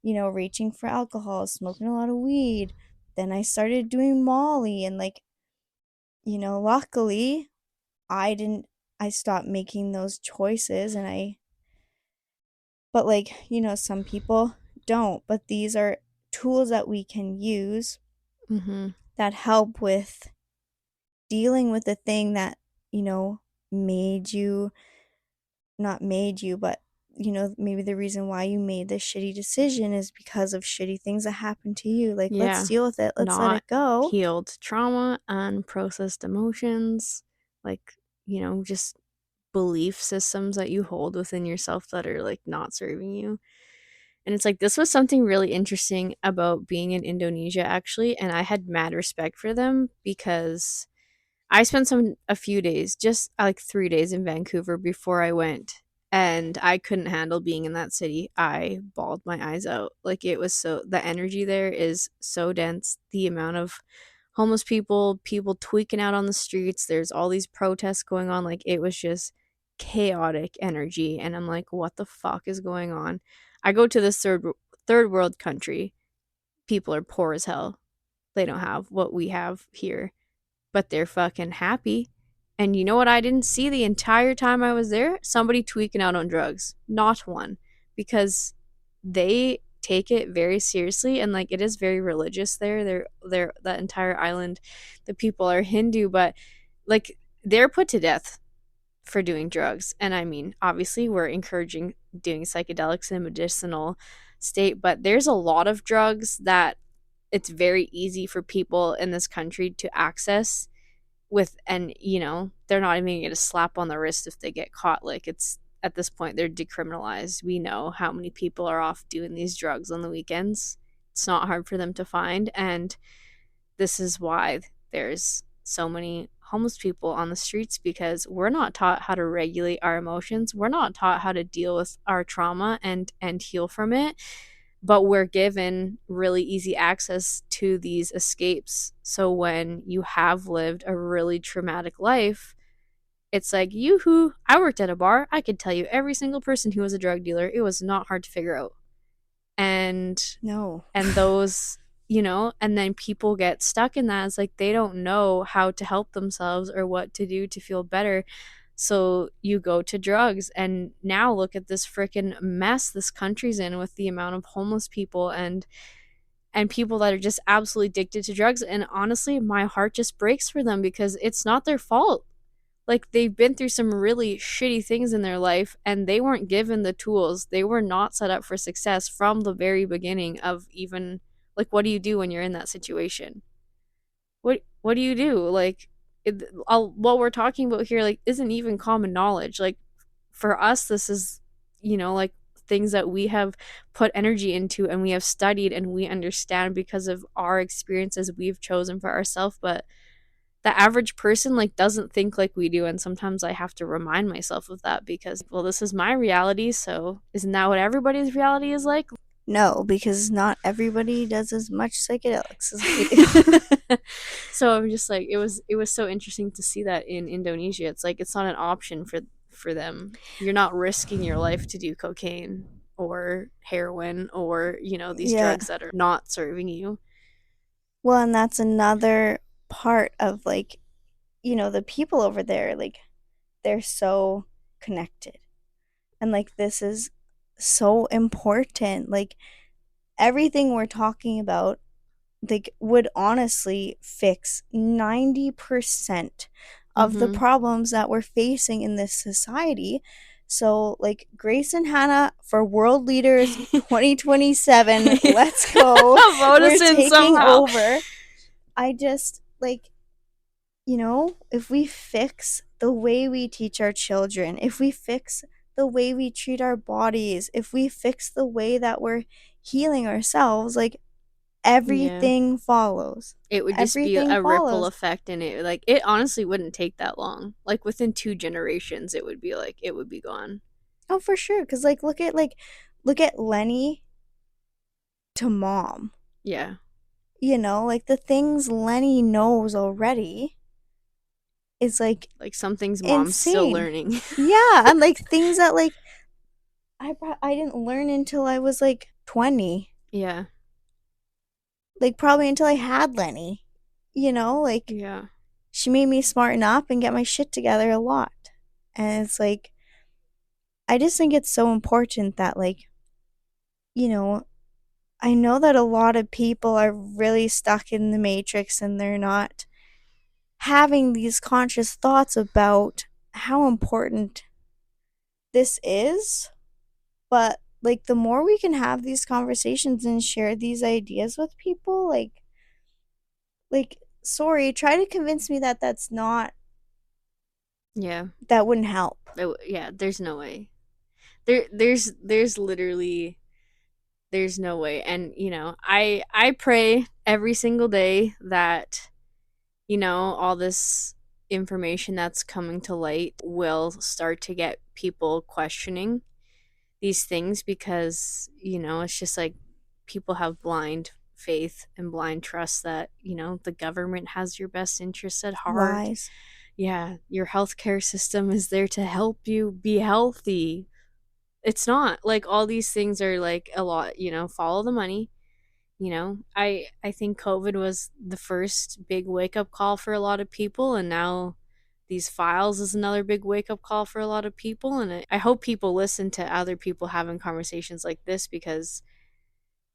you know, reaching for alcohol, smoking a lot of weed. Then I started doing Molly, and like, you know, luckily I didn't, I stopped making those choices, and I, but like, you know, some people don't, but these are tools that we can use Mm-hmm. that help with dealing with the thing that, you know, made you, not made you, but you know, maybe the reason why you made this shitty decision is because of shitty things that happened to you. Like, let's Yeah. deal with it. Let's let Not it go. healed trauma, unprocessed emotions, like, just belief systems that you hold within yourself that are like not serving you. And it's like this was something really interesting about being in Indonesia actually, and I had mad respect for them because I spent a few days, just like 3 days in Vancouver before I went, and I couldn't handle being in that city. I bawled my eyes out. Like it was so the energy there is so dense. The amount of homeless people, people tweaking out on the streets, there's all these protests going on, like it was just chaotic energy and I'm like, what the fuck is going on? I go to this third world country. People are poor as hell. They don't have what we have here, but they're fucking happy. And you know what I didn't see the entire time I was there? Somebody tweaking out on drugs. Not one. Because they take it very seriously and like it is very religious there. They're that entire island, the people are Hindu, but like they're put to death for doing drugs. And I mean, obviously we're encouraging doing psychedelics in a medicinal state, but there's a lot of drugs that it's very easy for people in this country to access with, and they're not even gonna get a slap on the wrist if they get caught. Like it's at this point they're decriminalized. We know how many people are off doing these drugs on the weekends. It's not hard for them to find, and this is why there's so many homeless people on the streets, because we're not taught how to regulate our emotions. We're not taught how to deal with our trauma and heal from it, but we're given really easy access to these escapes. So when you have lived a really traumatic life, it's like, yoo-hoo, I worked at a bar. I could tell you every single person who was a drug dealer. It was not hard to figure out. And No. those, and then people get stuck in that. It's like they don't know how to help themselves or what to do to feel better. So you go to drugs, and now look at this freaking mess this country's in with the amount of homeless people and people that are just absolutely addicted to drugs. And honestly, my heart just breaks for them because it's not their fault. Like they've been through some really shitty things in their life and they weren't given the tools. They were not set up for success from the very beginning of even, like, what do you do when you're in that situation? What do you do? Like what we're talking about here like isn't even common knowledge. Like for us this is, like things that we have put energy into and we have studied and we understand because of our experiences we've chosen for ourselves, but the average person like doesn't think like we do, and sometimes I have to remind myself of that because, well, this is my reality, so isn't that what everybody's reality is like? No, because not everybody does as much psychedelics as I do. So I'm just like it was so interesting to see that in Indonesia. It's like it's not an option for them. You're not risking your life to do cocaine or heroin or these Yeah. drugs that are not serving you. Well, and that's another part of like, you know, the people over there, like, they're so connected. And like, this is so important. Like, everything we're talking about, like, would honestly fix 90% of the Mm-hmm. problems that we're facing in this society. So, like, Grace and Hannah for world leaders 2027, let's go. Vote We're us in taking somehow. over. I just, like, if we fix the way we teach our children, if we fix the way we treat our bodies, if we fix the way that we're healing ourselves, like, Yeah. everything follows. It would just be Everything a ripple follows. effect, and it honestly wouldn't take that long. Like within 2 generations it would be gone. Oh, for sure. Cause look at Lenny to mom. Yeah. Like, the things Lenny knows already is like Like some things mom's still insane. learning. Yeah, and like things that like I didn't learn until I was like 20. Yeah. Like, probably until I had Lenny. Like, Yeah. she made me smarten up and get my shit together a lot. And it's like, I just think it's so important that, like, you know, I know that a lot of people are really stuck in the matrix and they're not having these conscious thoughts about how important this is. But, like, the more we can have these conversations and share these ideas with people, like, sorry, try to convince me that Yeah. that wouldn't help. Yeah, there's no way. There's literally there's no way. And I pray every single day that all this information that's coming to light will start to get people questioning these things, because it's just like people have blind faith and blind trust that the government has your best interests at heart. Lies. Yeah, your healthcare system is there to help you be healthy. It's not like all these things are like a lot, follow the money. I think COVID was the first big wake up call for a lot of people, and now these files is another big wake up call for a lot of people. And I hope people listen to other people having conversations like this, because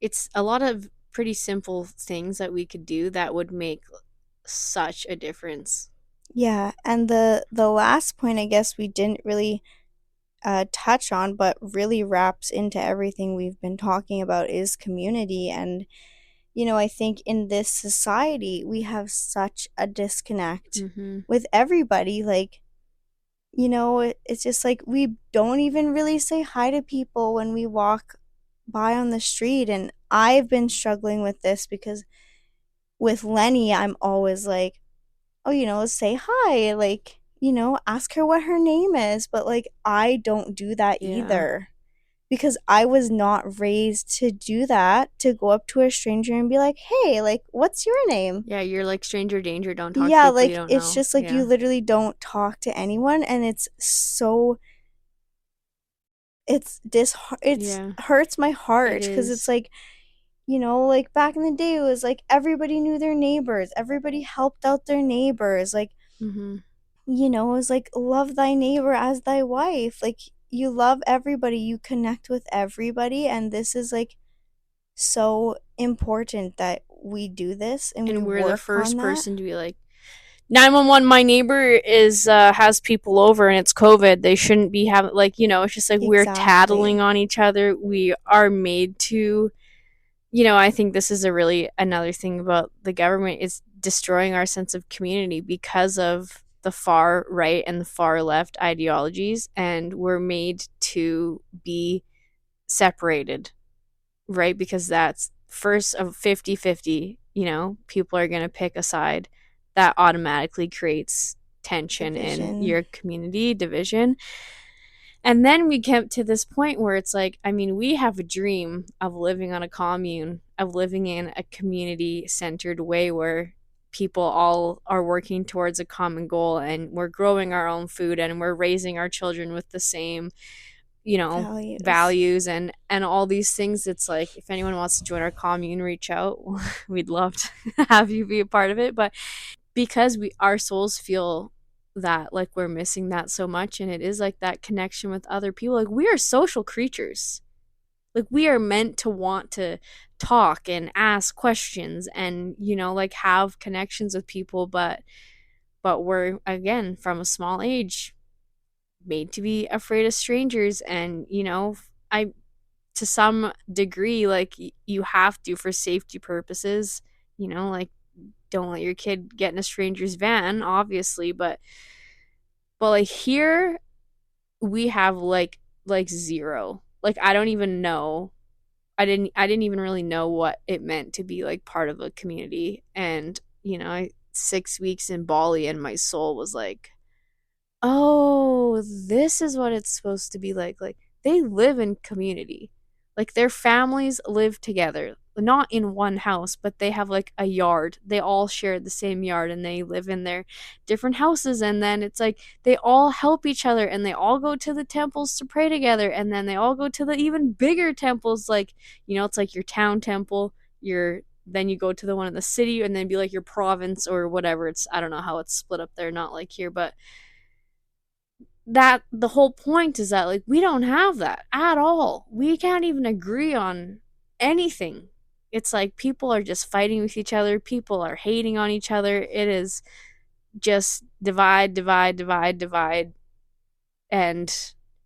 it's a lot of pretty simple things that we could do that would make such a difference. Yeah, and the last point I guess we didn't really touch on, but really wraps into everything we've been talking about, is community. And I think in this society we have such a disconnect Mm-hmm. with everybody. Like, it's just like we don't even really say hi to people when we walk by on the street. And I've been struggling with this because with Lenny, I'm always like, oh, say hi, like, ask her what her name is. But like, I don't do that Yeah. either because I was not raised to do that, to go up to a stranger and be like, hey, like, what's your name? Yeah, you're like stranger danger. Don't talk to Yeah, people you like, don't it's know. just like you Yeah. literally don't talk to anyone. And it's Yeah, hurts my it heart because it's is. like, like back in the day, it was like everybody knew their neighbors, everybody helped out their neighbors. Like, Mm-hmm. it was like, love thy neighbor as thy wife. Like, you love everybody, you connect with everybody. And this is like so important that we do this and we And we're the work on first that. person to be like, 911, my neighbor is has people over and it's COVID. They shouldn't be having, like, it's just like we're tattling Exactly. on each other. We are made to, I think this is a really another thing about the government is destroying our sense of community because of the far right and the far left ideologies, and we're made to be separated, right? Because that's first of 50-50, people are going to pick a side. That automatically creates tension in Division. your community, division. And then we get to this point where it's like, I mean, we have a dream of living on a commune, of living in a community centered way where people all are working towards a common goal, and we're growing our own food and we're raising our children with the same Values. values and all these things. It's like, if anyone wants to join our commune, reach out. We'd love to have you be a part of it. But because our souls feel that like we're missing that so much, and it is like that connection with other people. Like we are social creatures. Like we are meant to want to talk and ask questions and like have connections with people, but we're again from a small age made to be afraid of strangers. And I to some degree like you have to for safety purposes, like don't let your kid get in a stranger's van obviously, but like here we have like zero. Like I don't even know. I didn't even really know what it meant to be like part of a community. And 6 weeks in Bali and my soul was like, oh, this is what it's supposed to be like. Like they live in community. Like their families live together, not in one house, but they have like a yard. They all share the same yard and they live in their different houses. And then it's like they all help each other and they all go to the temples to pray together. And then they all go to the even bigger temples. Like, it's like your town temple, then you go to the one in the city and then be like your province or whatever. I don't know how it's split up there, not like here, but that the whole point is that like we don't have that at all. We can't even agree on anything. It's like people are just fighting with each other, people are hating on each other. It is just divide, divide, divide, divide. And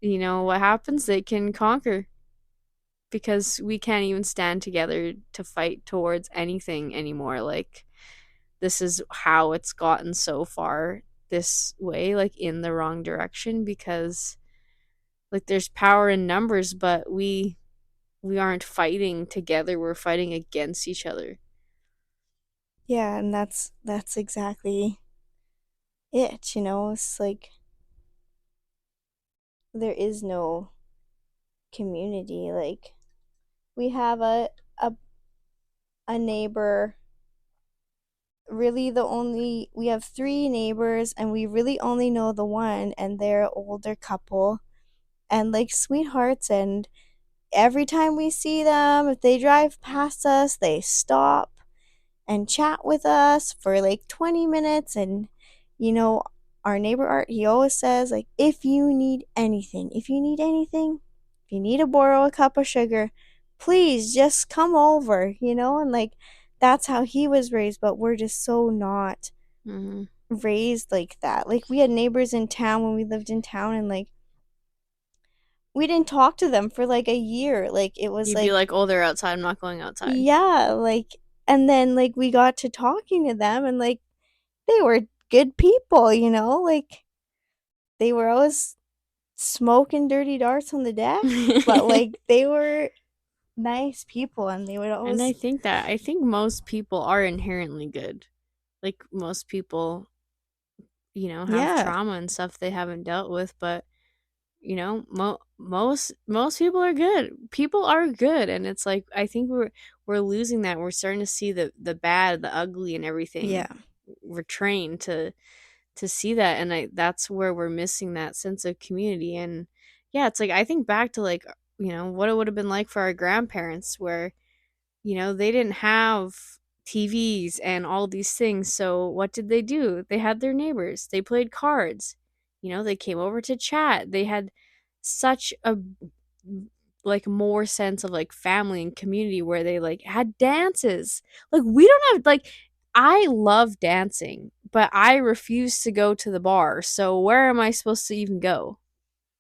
what happens? They can conquer because we can't even stand together to fight towards anything anymore. Like this is how it's gotten so far this way, like in the wrong direction, because like there's power in numbers, but we aren't fighting together, we're fighting against each other. Yeah, and that's exactly it, It's like there is no community. Like we have a, a neighbor, really the only we have three neighbors and we really only know the one, and they're an older couple and like sweethearts. And every time we see them, if they drive past us, they stop and chat with us for like 20 minutes. And you know our neighbor Art, he always says like, if you need to borrow a cup of sugar, please just come over, and like that's how he was raised. But we're just so not Mm-hmm. raised like that. Like we had neighbors in town when we lived in town, and like we didn't talk to them for like a year. Like it was You'd be like, like, oh, they're outside, I'm not going outside. yeah, like, and then like we got to talking to them, and like they were good people, like they were always smoking dirty darts on the deck, but like they were nice people, and they would And always, I think most people are inherently good. Like most people, have yeah, trauma and stuff they haven't dealt with, but most people are good. People are good, and it's like I think we're losing that. We're starting to see the bad, the ugly, and everything. yeah, We're trained to see that, and that's where we're missing that sense of community. And yeah, it's like I think back to like what it would have been like for our grandparents, where they didn't have TVs and all these things. So what did they do? They had their neighbors. They played cards. They came over to chat. They had such a like more sense of like family and community where they like had dances. Like we don't have like I love dancing, but I refuse to go to the bar. So where am I supposed to even go?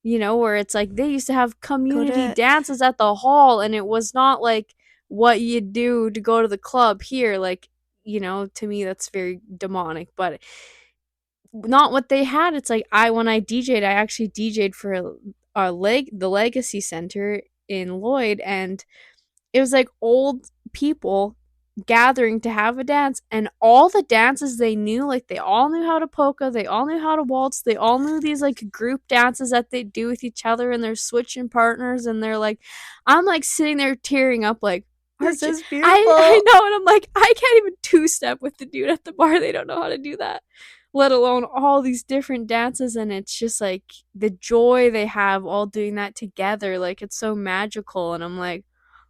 Where it's like they used to have go community to, dances at the hall, and it was not like what you do to go to the club here. Like, to me, that's very demonic, but not what they had. It's like when I DJ'd, I actually DJ'd for the Legacy Center in Lloyd, and it was like old people gathering to have a dance, and all the dances they knew, like they all knew how to polka, they all knew how to waltz, they all knew these like group dances that they do with each other, and they're switching partners, and they're like, I'm like sitting there tearing up like, this aren't you? is I beautiful. know, and I'm like, I can't even two step with the dude at the bar. They don't know how to do that, let alone all these different dances. And it's just like the joy they have all doing that together, like it's so magical. And I'm like,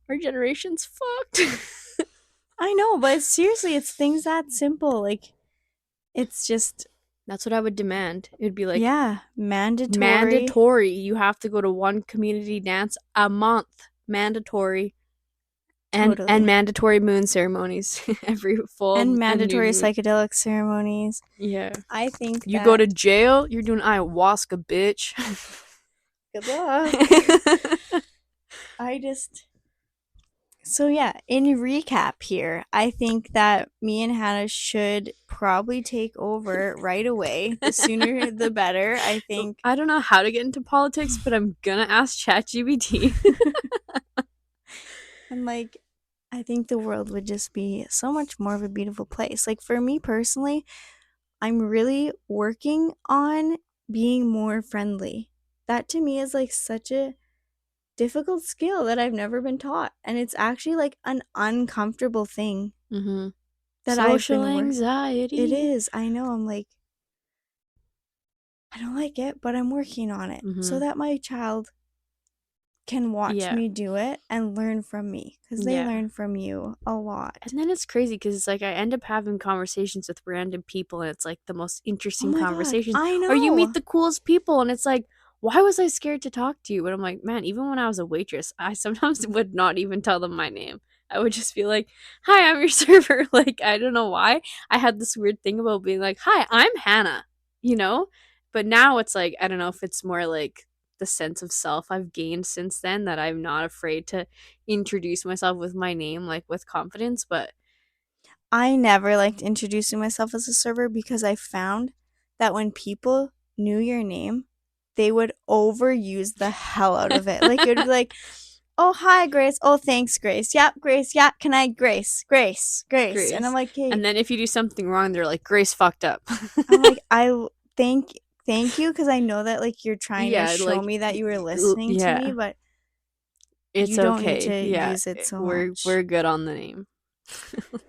our generation's fucked. I know, but seriously, it's things that simple. Like it's just That's what I would demand. It'd be like Yeah, mandatory. mandatory. You have to go to one community dance a month. Mandatory. And Totally. mandatory moon ceremonies every And full and new mandatory moon. psychedelic ceremonies. Yeah. I think You go that to jail, you're doing ayahuasca, bitch. good luck. I just So yeah, in recap here, I think that me and Hannah should probably take over right away. The sooner the better, I think. I don't know how to get into politics, but I'm gonna ask ChatGPT. And like I think the world would just be so much more of a beautiful place. Like for me personally, I'm really working on being more friendly. That to me is like such a difficult skill that I've never been taught. And it's actually like an uncomfortable thing Mm-hmm. that I've Social been it anxiety. is. I know. I'm like, I don't like it, but I'm working on it so Mm-hmm. that my child can watch Yeah. me do it and learn from me because they Yeah. learn from you a lot. And then it's crazy because it's like I end up having conversations with random people, and it's like the most Oh interesting my God. conversations. I Or you meet know. the coolest people, and it's like, why was I scared to talk to you? But I'm like, man, even when I was a waitress, I sometimes would not even tell them my name. I would just be like, hi, I'm your server. Like, I don't know why. I had this weird thing about being like, hi, I'm Hannah, you know? But now it's like, I don't know if it's more like the sense of self I've gained since then that I'm not afraid to introduce myself with my name, like with confidence. But I never liked introducing myself as a server because I found that when people knew your name, they would overuse the hell out of it. Like, it would be like, oh, hi, Grace. Oh, thanks, Grace. Yep, Grace. Yeah, can I, Grace? Grace, Grace. And I'm Grace. like, hey, And then if you do something wrong, they're like, Grace fucked up. I'm like, thank you because I know that like you're trying to Yeah, show like, me that you were listening to me, yeah, but it's you don't need okay. to Yeah, use it so we're much. good on the name.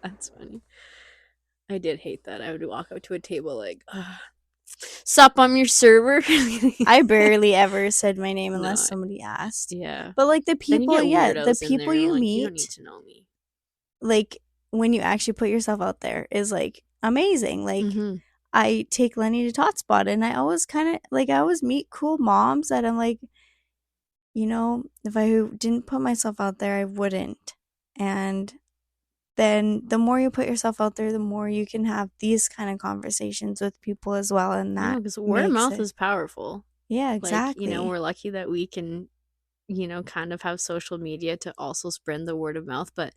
That's funny. I did hate that. I would walk up to a table like, sup, I'm your server. I barely ever said my name unless No, somebody asked. yeah. But like Then you get the weirdos in people there, and I'm you like, you don't need meet, to know me. like when you actually put yourself out there is like amazing. Like Mm-hmm. I take Lenny to Tot Spot and I always kind of like I always meet cool moms that I'm like, if I didn't put myself out there, I wouldn't. And then the more you put yourself out there, the more you can have these kind of conversations with people as well. And No, that because word of makes mouth it, is powerful. yeah, Like, exactly. we're lucky that we can, kind of have social media to also spread the word of mouth. But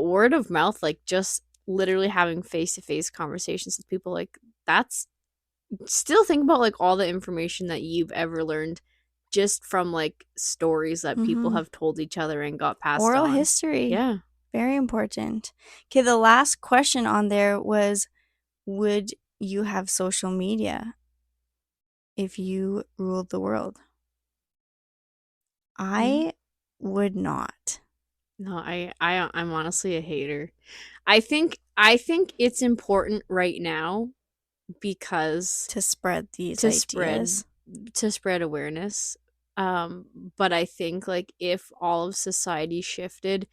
word of mouth, like just literally having face to face conversations with people, like that's still think about like all the information that you've ever learned just from like stories that people Mm-hmm. have told each other and got passed Oral on. history, Yeah. very important. Okay, the last question on there was would you have social media if you ruled the world? Mm. I would not. No, I'm honestly a hater. I think it's important right now because To spread these to spread ideas. to spread awareness. But I think like if all of society shifted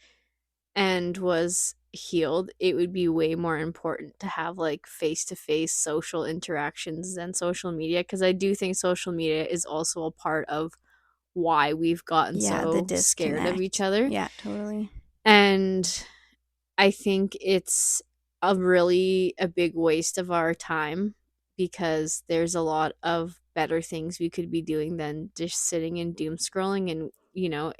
and was healed, it would be way more important to have like face-to-face social interactions than social media, because I do think social media is also a part of why we've gotten Yeah, the so scared of each disconnect. other. Yeah, totally. And I think it's a big waste of our time because there's a lot of better things we could be doing than just sitting and doom scrolling. And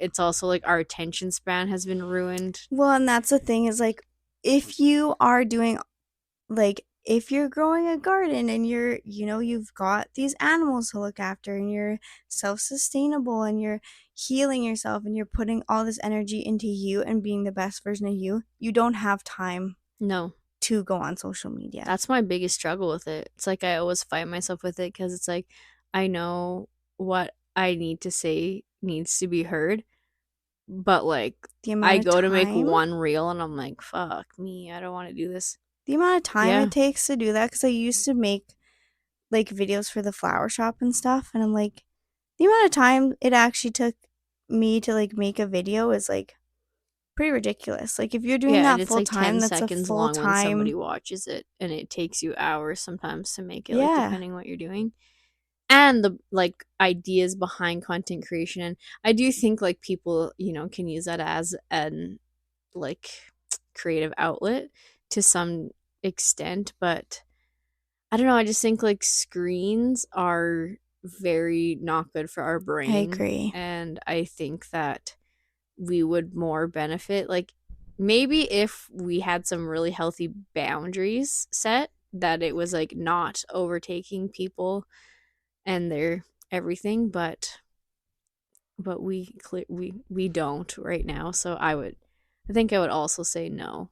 it's also like our attention span has been ruined. Well, and that's the thing is like if you are doing like if you're growing a garden and you've got these animals to look after and you're self-sustainable and you're healing yourself and you're putting all this energy into you and being the best version of you, you don't have time No, to go on social media. that's my biggest struggle with it. It's like I always fight myself with it because it's like I know what I need to say needs to be heard, but like The I amount of go to make time, one reel and I'm like, fuck me, I don't want to do this. the amount of time Yeah. it takes to do that cuz I used to make like videos for the flower shop and stuff and I'm like the amount of time it actually took me to like make a video is like pretty ridiculous. Like, if you're doing Yeah, and that it's full like 10 time, that's a seconds full long when somebody time. watches it, and it takes you hours sometimes to make it, like, Yeah, depending what you're doing. And the like ideas behind content creation. And I do think like people, can use that as an like creative outlet to some extent, but I don't know, I just think like screens are very not good for our I brain, agree. and I think that we would more benefit like maybe if we had some really healthy boundaries set, that it was like not overtaking people and their everything, but we don't right now. So I think I would also say no.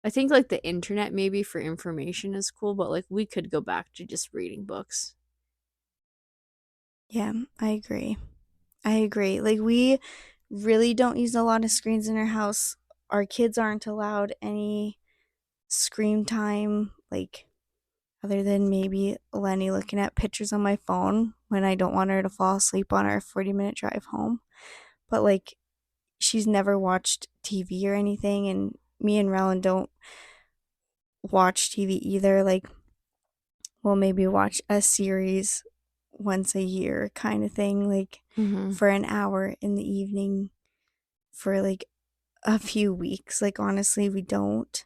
I think like the internet maybe for information is cool, but like we could go back to just reading books. Yeah, I agree. I agree. Like, we really don't use a lot of screens in our house. Our kids aren't allowed any screen time, like, other than maybe Lenny looking at pictures on my phone when I don't want her to fall asleep on our 40-minute drive home. But, like, she's never watched TV or anything, and me and Rowan don't watch TV either. Like, we'll maybe watch a series once a year kind of thing, like Mm-hmm. for an hour in the evening for like a few weeks. Like, honestly, we don't.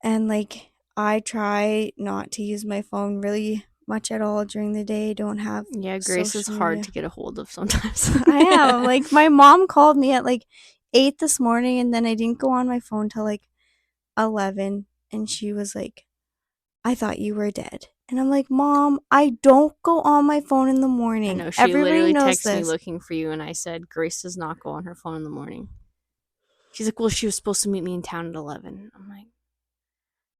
And like, I try not to use my phone really much at all during the day. Don't have Yeah, Grace is social hard media. to get a hold of sometimes. I am. Like, my mom called me at like 8 this morning, and then I didn't go on my phone till like 11. And she was like, I thought you were dead. And I'm like, Mom, I don't go on my phone in the I morning. know, she Everybody literally knows texted me this. looking for you, and I said Grace does not go on her phone in the morning. She's like, well, she was supposed to meet me in town at 11. I'm like,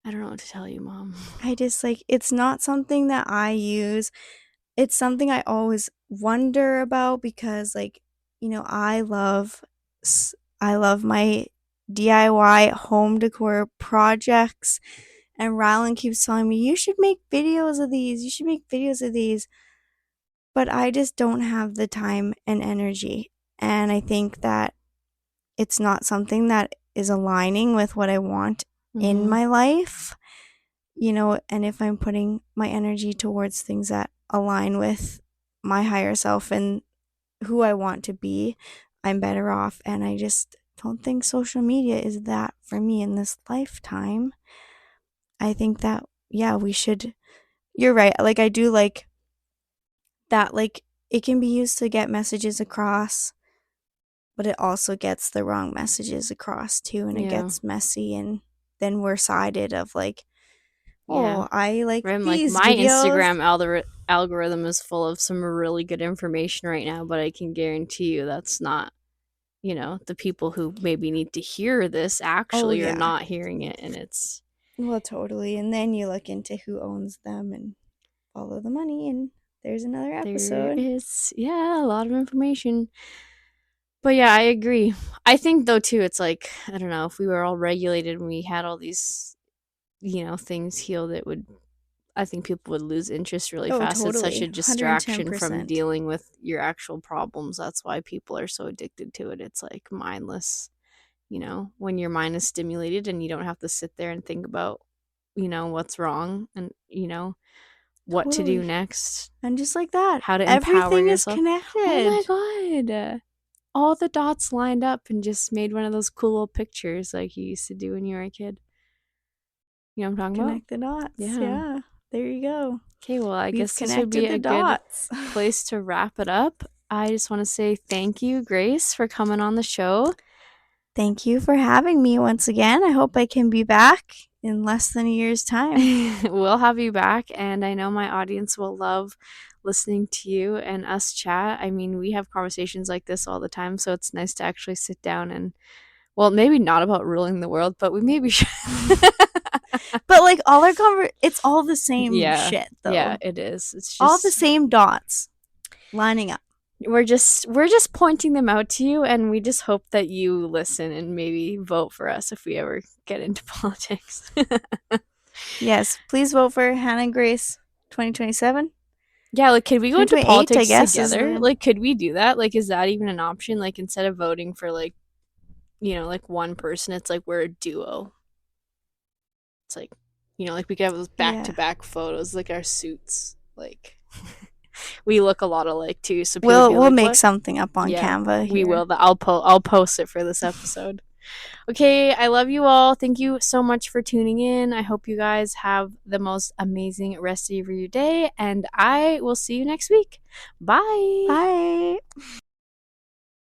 I don't know what to tell you, Mom. I just like, it's not something that I use. It's something I always wonder about because, like, I love my DIY home decor projects. And Rylan keeps telling me, you should make videos of these. You should make videos of these. But I just don't have the time and energy. And I think that it's not something that is aligning with what I want in Mm-hmm. my life, and if I'm putting my energy towards things that align with my higher self and who I want to be, I'm better off. And I just don't think social media is that for me in this lifetime. I think that, yeah, we should. You're right. Like, I do like that, like, it can be used to get messages across, but it also gets the wrong messages across too, and it Yeah. gets messy, and then we're sided of like, Yeah. oh, I like Right. Like these my videos. Instagram algorithm is full of some really good information right now, but I can guarantee you that's not, the people who maybe need to hear this Oh actually are yeah. not hearing it. And it's, Well, totally. And then you look into who owns them and follow the money, and there's another there episode. is, yeah, a lot of information. But yeah, I agree. I think though, too, it's like, I don't know, if we were all regulated and we had all these, things healed, I think people would lose interest really Oh, fast. It's such totally. a distraction from 110%. dealing with your actual problems. That's why people are so addicted to it. It's like mindless, when your mind is stimulated and you don't have to sit there and think about, what's wrong and, what to do Totally. next, And just like that, how to empower everything is yourself. Oh my connected. God. All the dots lined up and just made one of those cool little pictures like you used to do when you were a kid. You know what I'm talking about? Connect the dots. Yeah. Yeah. There you go. Okay, well, I We've guess this would be connected the a good dots. place to wrap it up. I just want to say thank you, Grace, for coming on the show. Thank you for having me once again. I hope I can be back in less than a year's time. We'll have you back, and I know my audience will love listening to you and us chat. I mean, we have conversations like this all the time, so it's nice to actually sit down and, well, maybe not about ruling the world, but we maybe should. But like, it's all the same Yeah, shit yeah, though. it is. It's All the just same dots lining up. we're just pointing them out to you, and we just hope that you listen and maybe vote for us if we ever get into politics. Yes, please vote for Hannah and Grace 2027. Yeah, like, could we go into 2028, I politics guess, is together? the Like, could we do that? Like, is that even an option? Like, instead of voting for, like, like one person, it's like we're a duo. It's like, like we could have those back to yeah. back photos, like our suits. Like, we look a lot alike too, so people would We'll be we'll like, make "What?" something up on Yeah, Canva we here. will. I'll post it for this episode. Okay, I love you all. Thank you so much for tuning in. I hope you guys have the most amazing rest of your day, and I will see you next week. Bye. Bye.